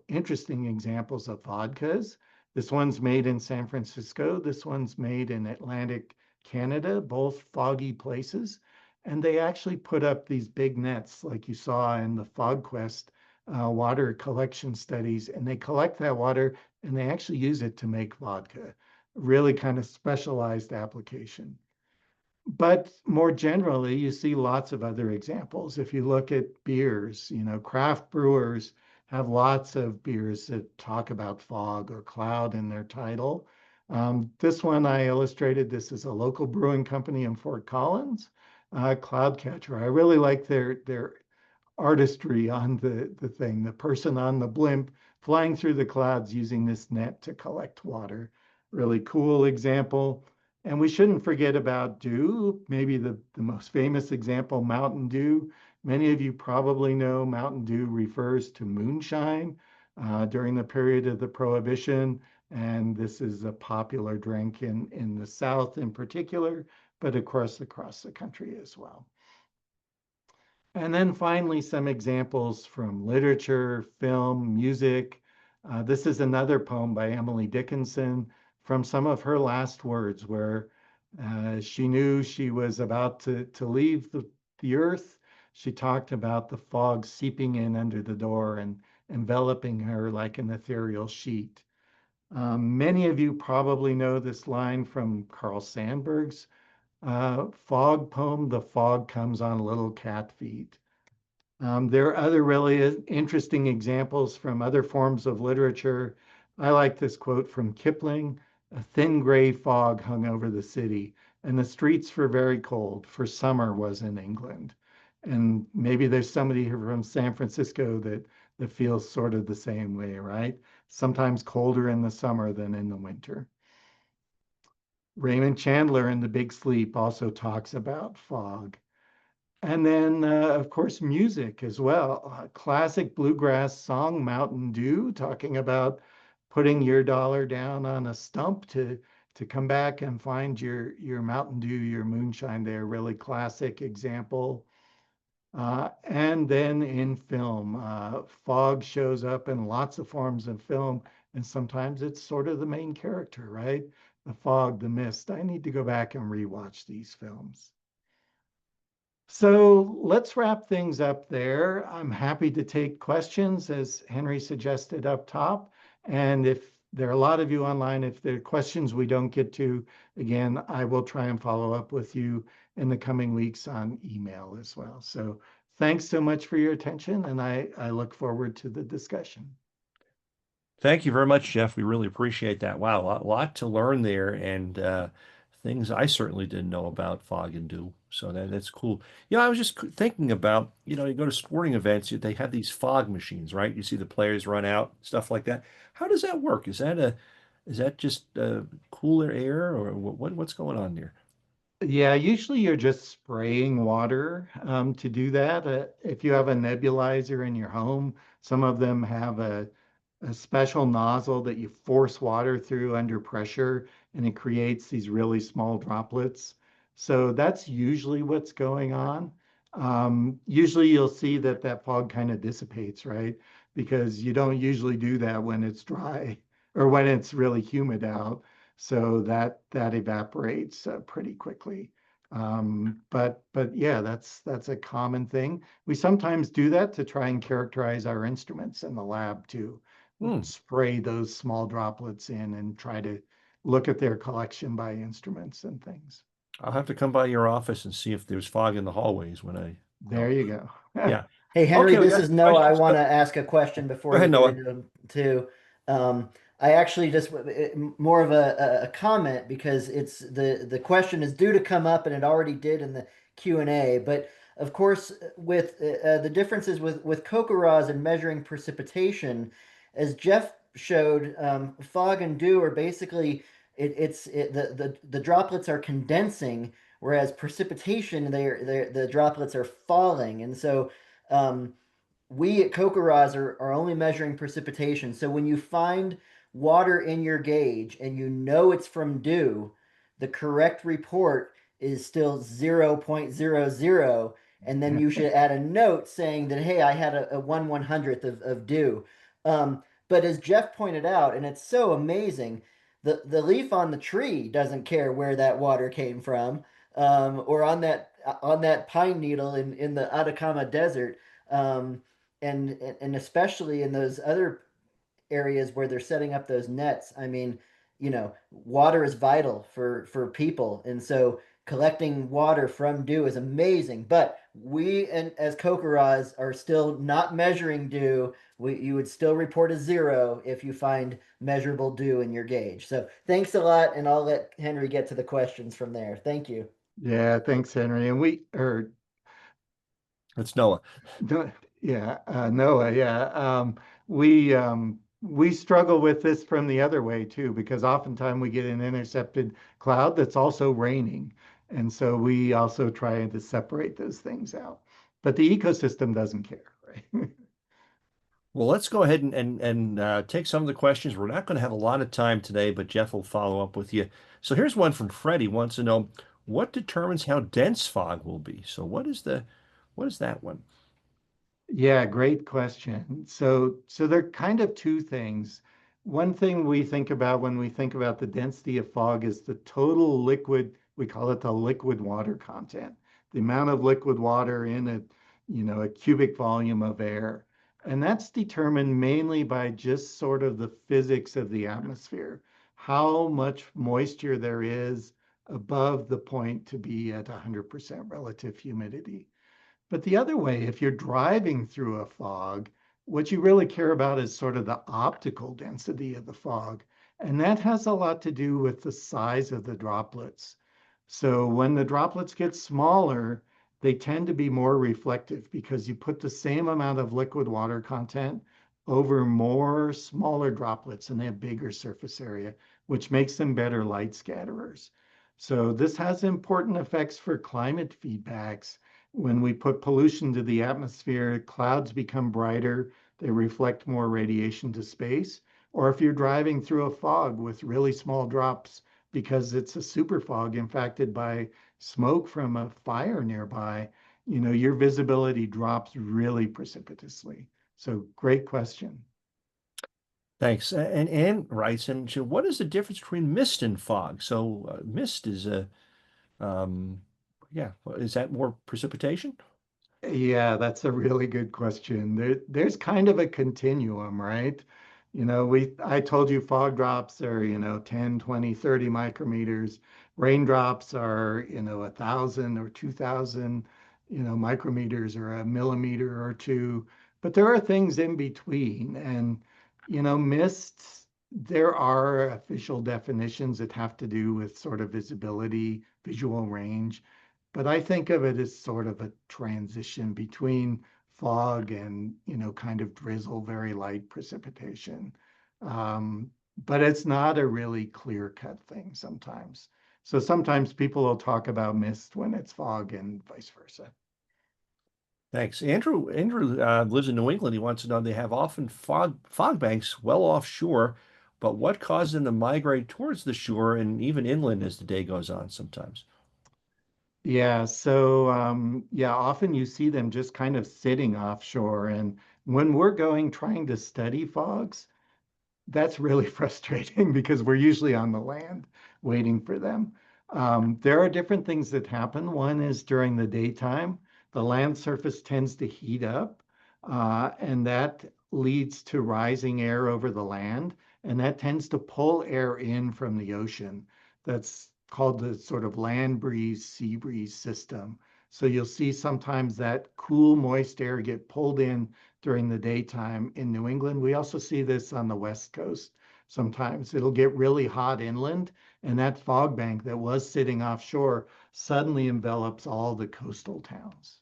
interesting examples of vodkas. This one's made in San Francisco. This one's made in Atlantic Canada, both foggy places. And they actually put up these big nets like you saw in the FogQuest water collection studies, and they collect that water and they actually use it to make vodka. Really kind of specialized application. But more generally, you see lots of other examples. If you look at beers, craft brewers have lots of beers that talk about fog or cloud in their title. This one I illustrated, this is a local brewing company in Fort Collins, Cloudcatcher. I really like their artistry on the thing, the person on the blimp flying through the clouds using this net to collect water. Really cool example. And we shouldn't forget about dew, maybe the most famous example, Mountain Dew. Many of you probably know Mountain Dew refers to moonshine during the period of the Prohibition. And this is a popular drink in the South in particular, but of course across the country as well. And then finally, some examples from literature, film, music. This is another poem by Emily Dickinson from some of her last words, where she knew she was about to leave the earth. She talked about the fog seeping in under the door and enveloping her like an ethereal sheet. Many of you probably know this line from Carl Sandburg's fog poem, The Fog Comes on Little Cat Feet. There are other really interesting examples from other forms of literature. I like this quote from Kipling: "A thin gray fog hung over the city, and the streets were very cold, for summer was in England." And maybe there's somebody here from San Francisco that feels sort of the same way, right? Sometimes colder in the summer than in the winter. Raymond Chandler in The Big Sleep also talks about fog. And then, of course, music as well. Classic bluegrass song, Mountain Dew, talking about putting your dollar down on a stump to come back and find your Mountain Dew, your moonshine there. Really classic example. And then in film, fog shows up in lots of forms of film, and sometimes it's sort of the main character, right? The fog, the mist. I need to go back and rewatch these films. So let's wrap things up there. I'm happy to take questions, as Henry suggested up top. And if there are a lot of you online, if there are questions we don't get to, again, I will try and follow up with you in the coming weeks on email as well. So thanks so much for your attention, and I look forward to the discussion. Thank you very much, Jeff. We really appreciate that. Wow, a lot to learn there, and things I certainly didn't know about fog and dew. So that's cool. I was just thinking about, you go to sporting events, they have these fog machines, right? You see the players run out, stuff like that. How does that work? Is that just cooler air, or what's going on there? Yeah, usually you're just spraying water to do that. If you have a nebulizer in your home, some of them have a special nozzle that you force water through under pressure, and it creates these really small droplets. So that's usually what's going on. Usually you'll see that that fog kind of dissipates, right? Because you don't usually do that when it's dry or when it's really humid out. So that evaporates pretty quickly. But yeah, that's a common thing. We sometimes do that to try and characterize our instruments in the lab too. We'll Hmm. spray those small droplets in and try to look at their collection by instruments and things. I'll have to come by your office and see if there's fog in the hallways when I There go. you go. Yeah. Hey Henry, Okay, we this got is some Noah. I questions. want Go to ask a question before you ahead, get Noah. into them too. I actually just more of a comment because the question is due to come up and it already did in the Q&A. But of course, with the differences with CoCoRaHS and measuring precipitation, as Jeff showed, fog and dew are basically the droplets are condensing, whereas precipitation the droplets are falling, and so. Um, we at CoCoRaHS are only measuring precipitation. So when you find water in your gauge and you know it's from dew, the correct report is still 0.00. And then you should add a note saying that, hey, I had a 1/100th of dew. But as Jeff pointed out, and it's so amazing, the leaf on the tree doesn't care where that water came from, or on that pine needle in the Atacama Desert. Um, and especially in those other areas where they're setting up those nets. I mean, water is vital for people, and so collecting water from dew is amazing. But we and as CoCoRaHS are still not measuring dew. You would still report a 0 if you find measurable dew in your gauge. So thanks a lot, and I'll let Henry get to the questions from there. Thank you. Yeah, thanks, Henry. And It's Noah. no, yeah, Noah, yeah. We struggle with this from the other way too, because oftentimes we get an intercepted cloud that's also raining. And so we also try to separate those things out. But the ecosystem doesn't care, right? Well, let's go ahead and take some of the questions. We're not going to have a lot of time today, but Jeff will follow up with you. So here's one from Freddie wants to know what determines how dense fog will be. So what is that one? Yeah, great question. So there are kind of two things. One thing we think about when we think about the density of fog is the total liquid, we call it the liquid water content, the amount of liquid water in a cubic volume of air. And that's determined mainly by just sort of the physics of the atmosphere, how much moisture there is above the point to be at 100% relative humidity. But the other way, if you're driving through a fog, what you really care about is sort of the optical density of the fog. And that has a lot to do with the size of the droplets. So when the droplets get smaller, they tend to be more reflective because you put the same amount of liquid water content over more smaller droplets and they have bigger surface area, which makes them better light scatterers. So this has important effects for climate feedbacks. When we put pollution to the atmosphere, clouds become brighter, they reflect more radiation to space. Or if you're driving through a fog with really small drops because it's a super fog impacted by smoke from a fire nearby, your visibility drops really precipitously. So great question. Thanks. And Ann writes, and so what is the difference between mist and fog? So mist is a um, yeah, is that more precipitation? Yeah, that's a really good question. There's kind of a continuum, right? I told you fog drops are, 10, 20, 30 micrometers. Raindrops are, 1,000 or 2,000, micrometers or a millimeter or two. But there are things in between. And, mists, there are official definitions that have to do with sort of visibility, visual range. But I think of it as sort of a transition between fog and, kind of drizzle, very light precipitation. Um, but it's not a really clear-cut thing sometimes. So sometimes people will talk about mist when it's fog and vice versa. Thanks. Andrew lives in New England. He wants to know they have often fog banks well offshore, but what causes them to migrate towards the shore and even inland as the day goes on sometimes? Yeah, so yeah, often you see them just kind of sitting offshore. And when we're going trying to study fogs, that's really frustrating because we're usually on the land waiting for them. There are different things that happen. One is during the daytime, the land surface tends to heat up, and that leads to rising air over the land, and that tends to pull air in from the ocean. That's called the sort of land breeze, sea breeze system. So you'll see sometimes that cool, moist air get pulled in during the daytime in New England. We also see this on the West Coast. Sometimes it'll get really hot inland, and that fog bank that was sitting offshore suddenly envelops all the coastal towns.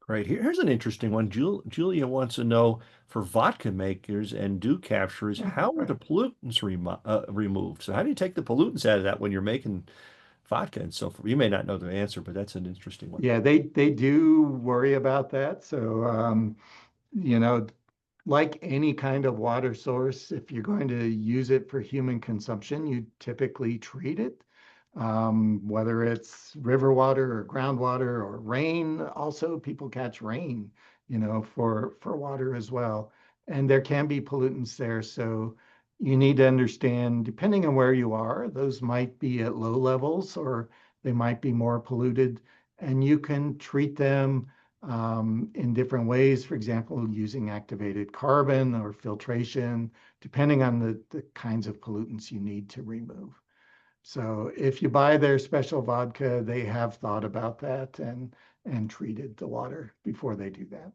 Great. Here's an interesting one. Julia wants to know for vodka makers and dew capturers, how are the pollutants removed? So how do you take the pollutants out of that when you're making vodka and so forth? You may not know the answer, but that's an interesting one. Yeah, they do worry about that. So you know, like any kind of water source, if you're going to use it for human consumption, you typically treat it. Whether it's river water or groundwater or rain, also people catch rain, for water as well. And there can be pollutants there. So you need to understand, depending on where you are, those might be at low levels or they might be more polluted. And you can treat them in different ways, for example, using activated carbon or filtration, depending on the kinds of pollutants you need to remove. So if you buy their special vodka, they have thought about that and treated the water before they do that.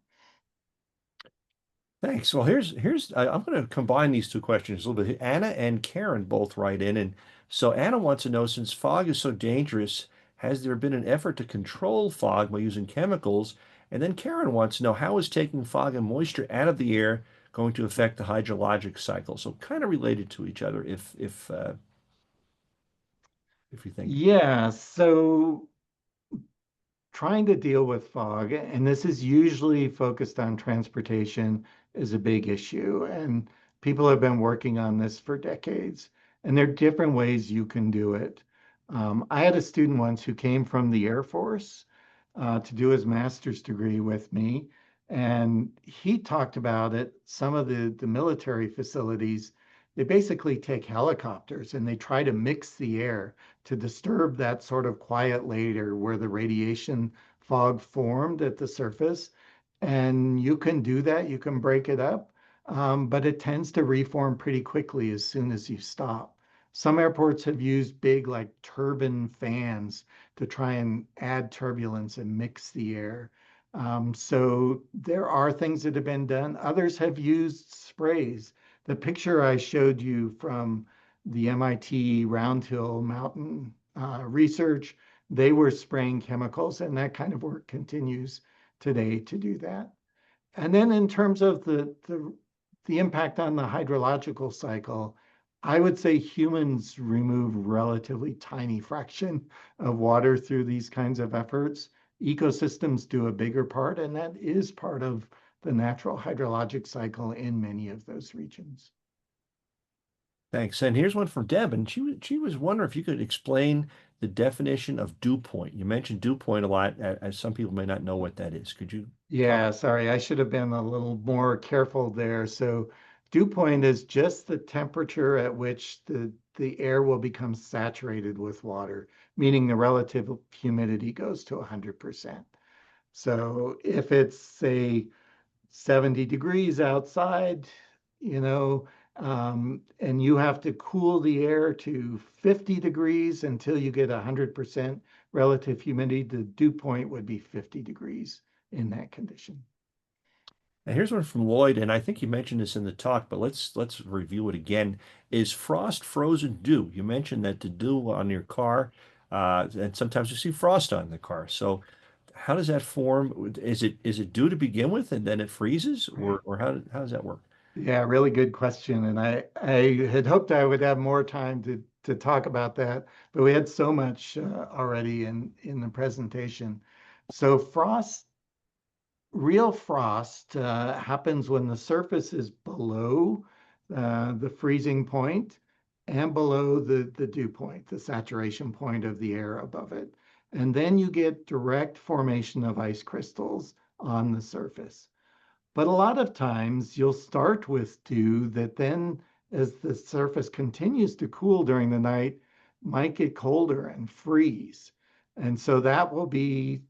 Thanks. Well, I'm going to combine these two questions a little bit. Anna and Karen both write in, and so Anna wants to know, since fog is so dangerous, has there been an effort to control fog by using chemicals? And then Karen wants to know, how is taking fog and moisture out of the air going to affect the hydrologic cycle? So kind of related to each other, if you think. Yeah, so trying to deal with fog, and this is usually focused on transportation, is a big issue. And people have been working on this for decades. And there are different ways you can do it. I had a student once who came from the Air Force to do his master's degree with me. And he talked about it. Some of the military facilities, they basically take helicopters and they try to mix the air to disturb that sort of quiet layer where the radiation fog formed at the surface. And you can do that, you can break it up, but it tends to reform pretty quickly as soon as you stop. Some airports have used big, like turbine fans to try and add turbulence and mix the air. So there are things that have been done. Others have used sprays. The picture I showed you from the MIT Round Hill Mountain research, they were spraying chemicals, and that kind of work continues today to do that. And then in terms of the impact on the hydrological cycle, I would say humans remove relatively tiny fraction of water through these kinds of efforts. Ecosystems do a bigger part, and that is part of the natural hydrologic cycle in many of those regions. Thanks. And here's one from Deb, and she was wondering if you could explain the definition of dew point. You mentioned dew point a lot, as some people may not know what that is. Could you talk? Yeah, sorry, I should have been a little more careful there. So dew point is just the temperature at which the air will become saturated with water, meaning the relative humidity goes to 100%. So if it's, say, 70 degrees outside, you know, and you have to cool the air to 50 degrees until you get 100% relative humidity, the dew point would be 50 degrees in that condition. And here's one from Lloyd, and I think you mentioned this in the talk, but let's review it again. Is frost frozen dew? You mentioned that the dew on your car, and sometimes you see frost on the car. So how does that form? Is it dew to begin with, and then it freezes, or how does that work? Yeah, really good question. And I had hoped I would have more time to talk about that, but we had so much already in the presentation. So real frost happens when the surface is below the freezing point and below the dew point, the saturation point of the air above it. And then you get direct formation of ice crystals on the surface. But a lot of times you'll start with dew that then, as the surface continues to cool during the night, might get colder and freeze. And so that will be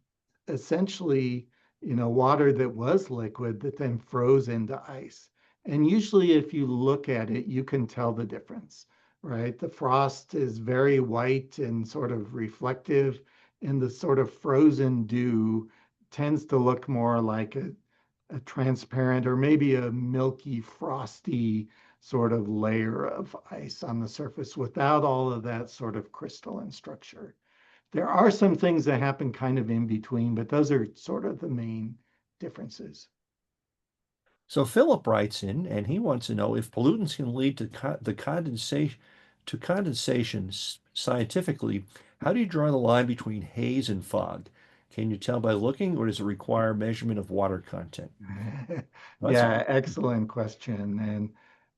essentially, water that was liquid that then froze into ice. And usually, if you look at it, you can tell the difference, right? The frost is very white and sort of reflective, and the sort of frozen dew tends to look more like a transparent or maybe a milky, frosty sort of layer of ice on the surface without all of that sort of crystalline structure. There are some things that happen kind of in between, but those are sort of the main differences. So Philip writes in, and he wants to know if pollutants can lead to the condensation scientifically. How do you draw the line between haze and fog? Can you tell by looking, or does it require measurement of water content? That's Yeah, excellent question. And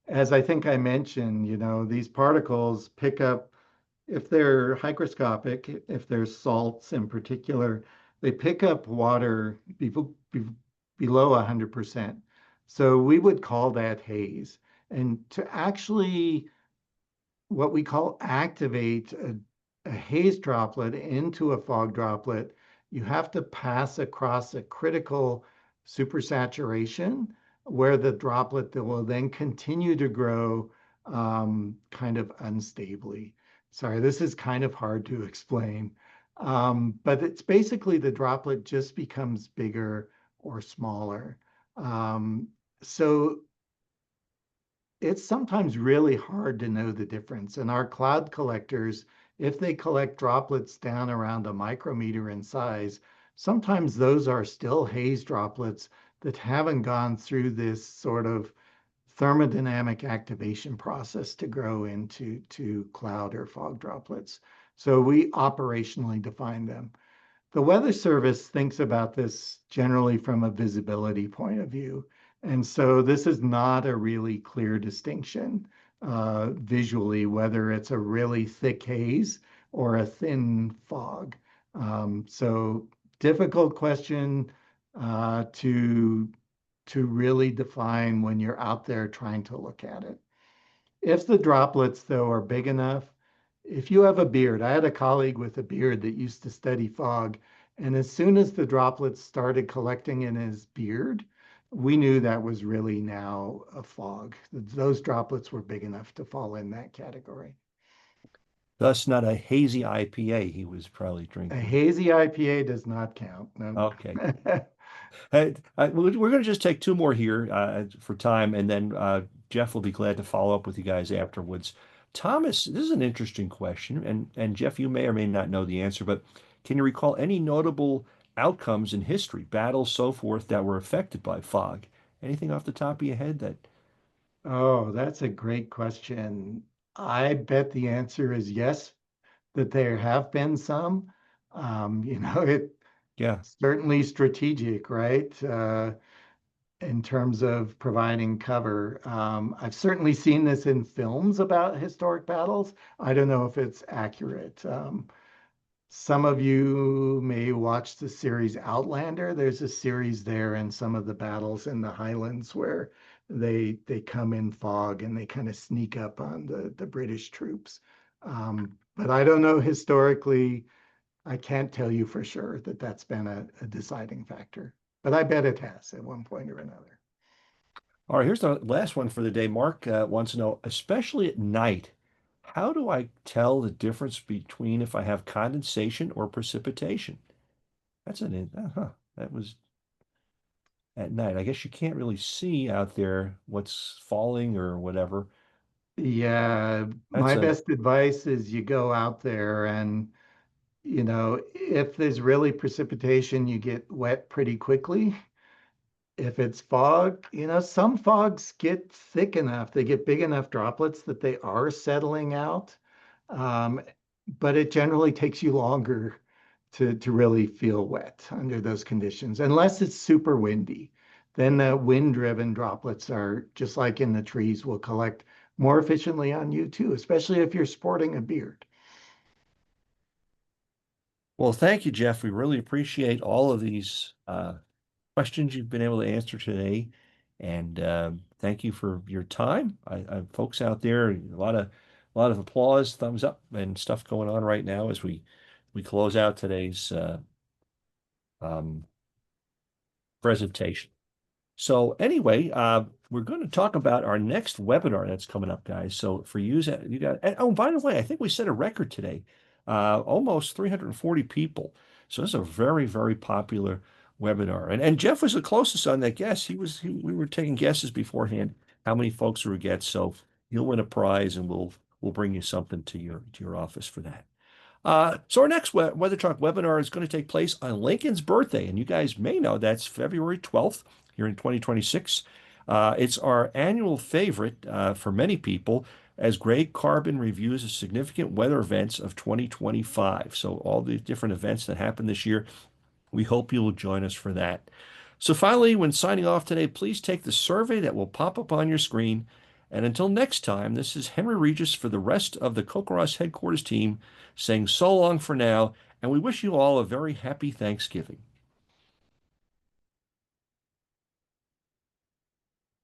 as I think I mentioned, these particles pick up, if they're hygroscopic, if they're salts in particular, they pick up water below 100%. So we would call that haze. And to actually what we call activate a haze droplet into a fog droplet, you have to pass across a critical supersaturation where the droplet will then continue to grow kind of unstably. Sorry, this is kind of hard to explain, but it's basically the droplet just becomes bigger or smaller. So it's sometimes really hard to know the difference. And our cloud collectors, if they collect droplets down around a micrometer in size, sometimes those are still haze droplets that haven't gone through this sort of thermodynamic activation process to grow into cloud or fog droplets. So we operationally define them. the Weather Service thinks about this generally from a visibility point of view. And so this is not a really clear distinction visually, whether it's a really thick haze or a thin fog. So difficult question to really define when you're out there trying to look at it. If the droplets, though, are big enough, if you have a beard, I had a colleague with a beard that used to study fog, and as soon as the droplets started collecting in his beard, we knew that was really now a fog. Those droplets were big enough to fall in that category. Thus, not a hazy IPA he was probably A drinking. hazy IPA does not count. No. Okay. We're going to just take two more here for time, and then Jeff will be glad to follow up with you guys afterwards. Thomas, this is an interesting question, and Jeff, you may or may not know the answer, but can you recall any notable outcomes in history, battles, so forth, that were affected by fog? Anything off the top of your head that, Oh, that's a great question. I bet the answer is yes, that there have been some. It's yeah, certainly strategic, right? In terms of providing cover. I've certainly seen this in films about historic battles. I don't know if it's accurate. Some of you may watch the series Outlander. There's a series there in some of the battles in the Highlands where they come in fog and they kind of sneak up on the British troops. But I don't know historically. I can't tell you for sure that that's been a deciding factor, but I bet it has at one point or another. all right, here's the last one for the day. Mark wants to know, especially at night, how do I tell the difference between if I have condensation or precipitation? That was at night. I guess you can't really see out there what's falling or whatever. Yeah, That's my a, best advice is you go out there and, if there's really precipitation, you get wet pretty quickly. If it's fog, some fogs get thick enough, they get big enough droplets that they are settling out. Um, but it generally takes you longer to really feel wet under those conditions, unless it's super windy. Then the wind-driven droplets are just like in the trees, will collect more efficiently on you too, especially if you're sporting a beard. well, thank you, Jeff. We really appreciate all of these questions you've been able to answer today. And thank you for your time. Folks out there, a lot of applause, thumbs up, and stuff going on right now as we close out today's um, presentation. So anyway, we're going to talk about our next webinar that's coming up, guys. So for you got, and oh, by the way, I think we set a record today, almost 340 people. So this is a very, very popular webinar. And Jeff was the closest on that guess. We were taking guesses beforehand, how many folks we would get. So you'll win a prize and we'll bring you something to your office for that. So our next Weather Talk webinar is going to take place on Lincoln's birthday, and you guys may know that's February 12th here in 2026. It's our annual favorite for many people as Greg Carbon reviews the significant weather events of 2025. So all the different events that happened this year, we hope you will join us for that. So finally, when signing off today, please take the survey that will pop up on your screen. And until next time, this is Henry Regis for the rest of the CoCoRaHS headquarters team saying so long for now, and we wish you all a very happy Thanksgiving.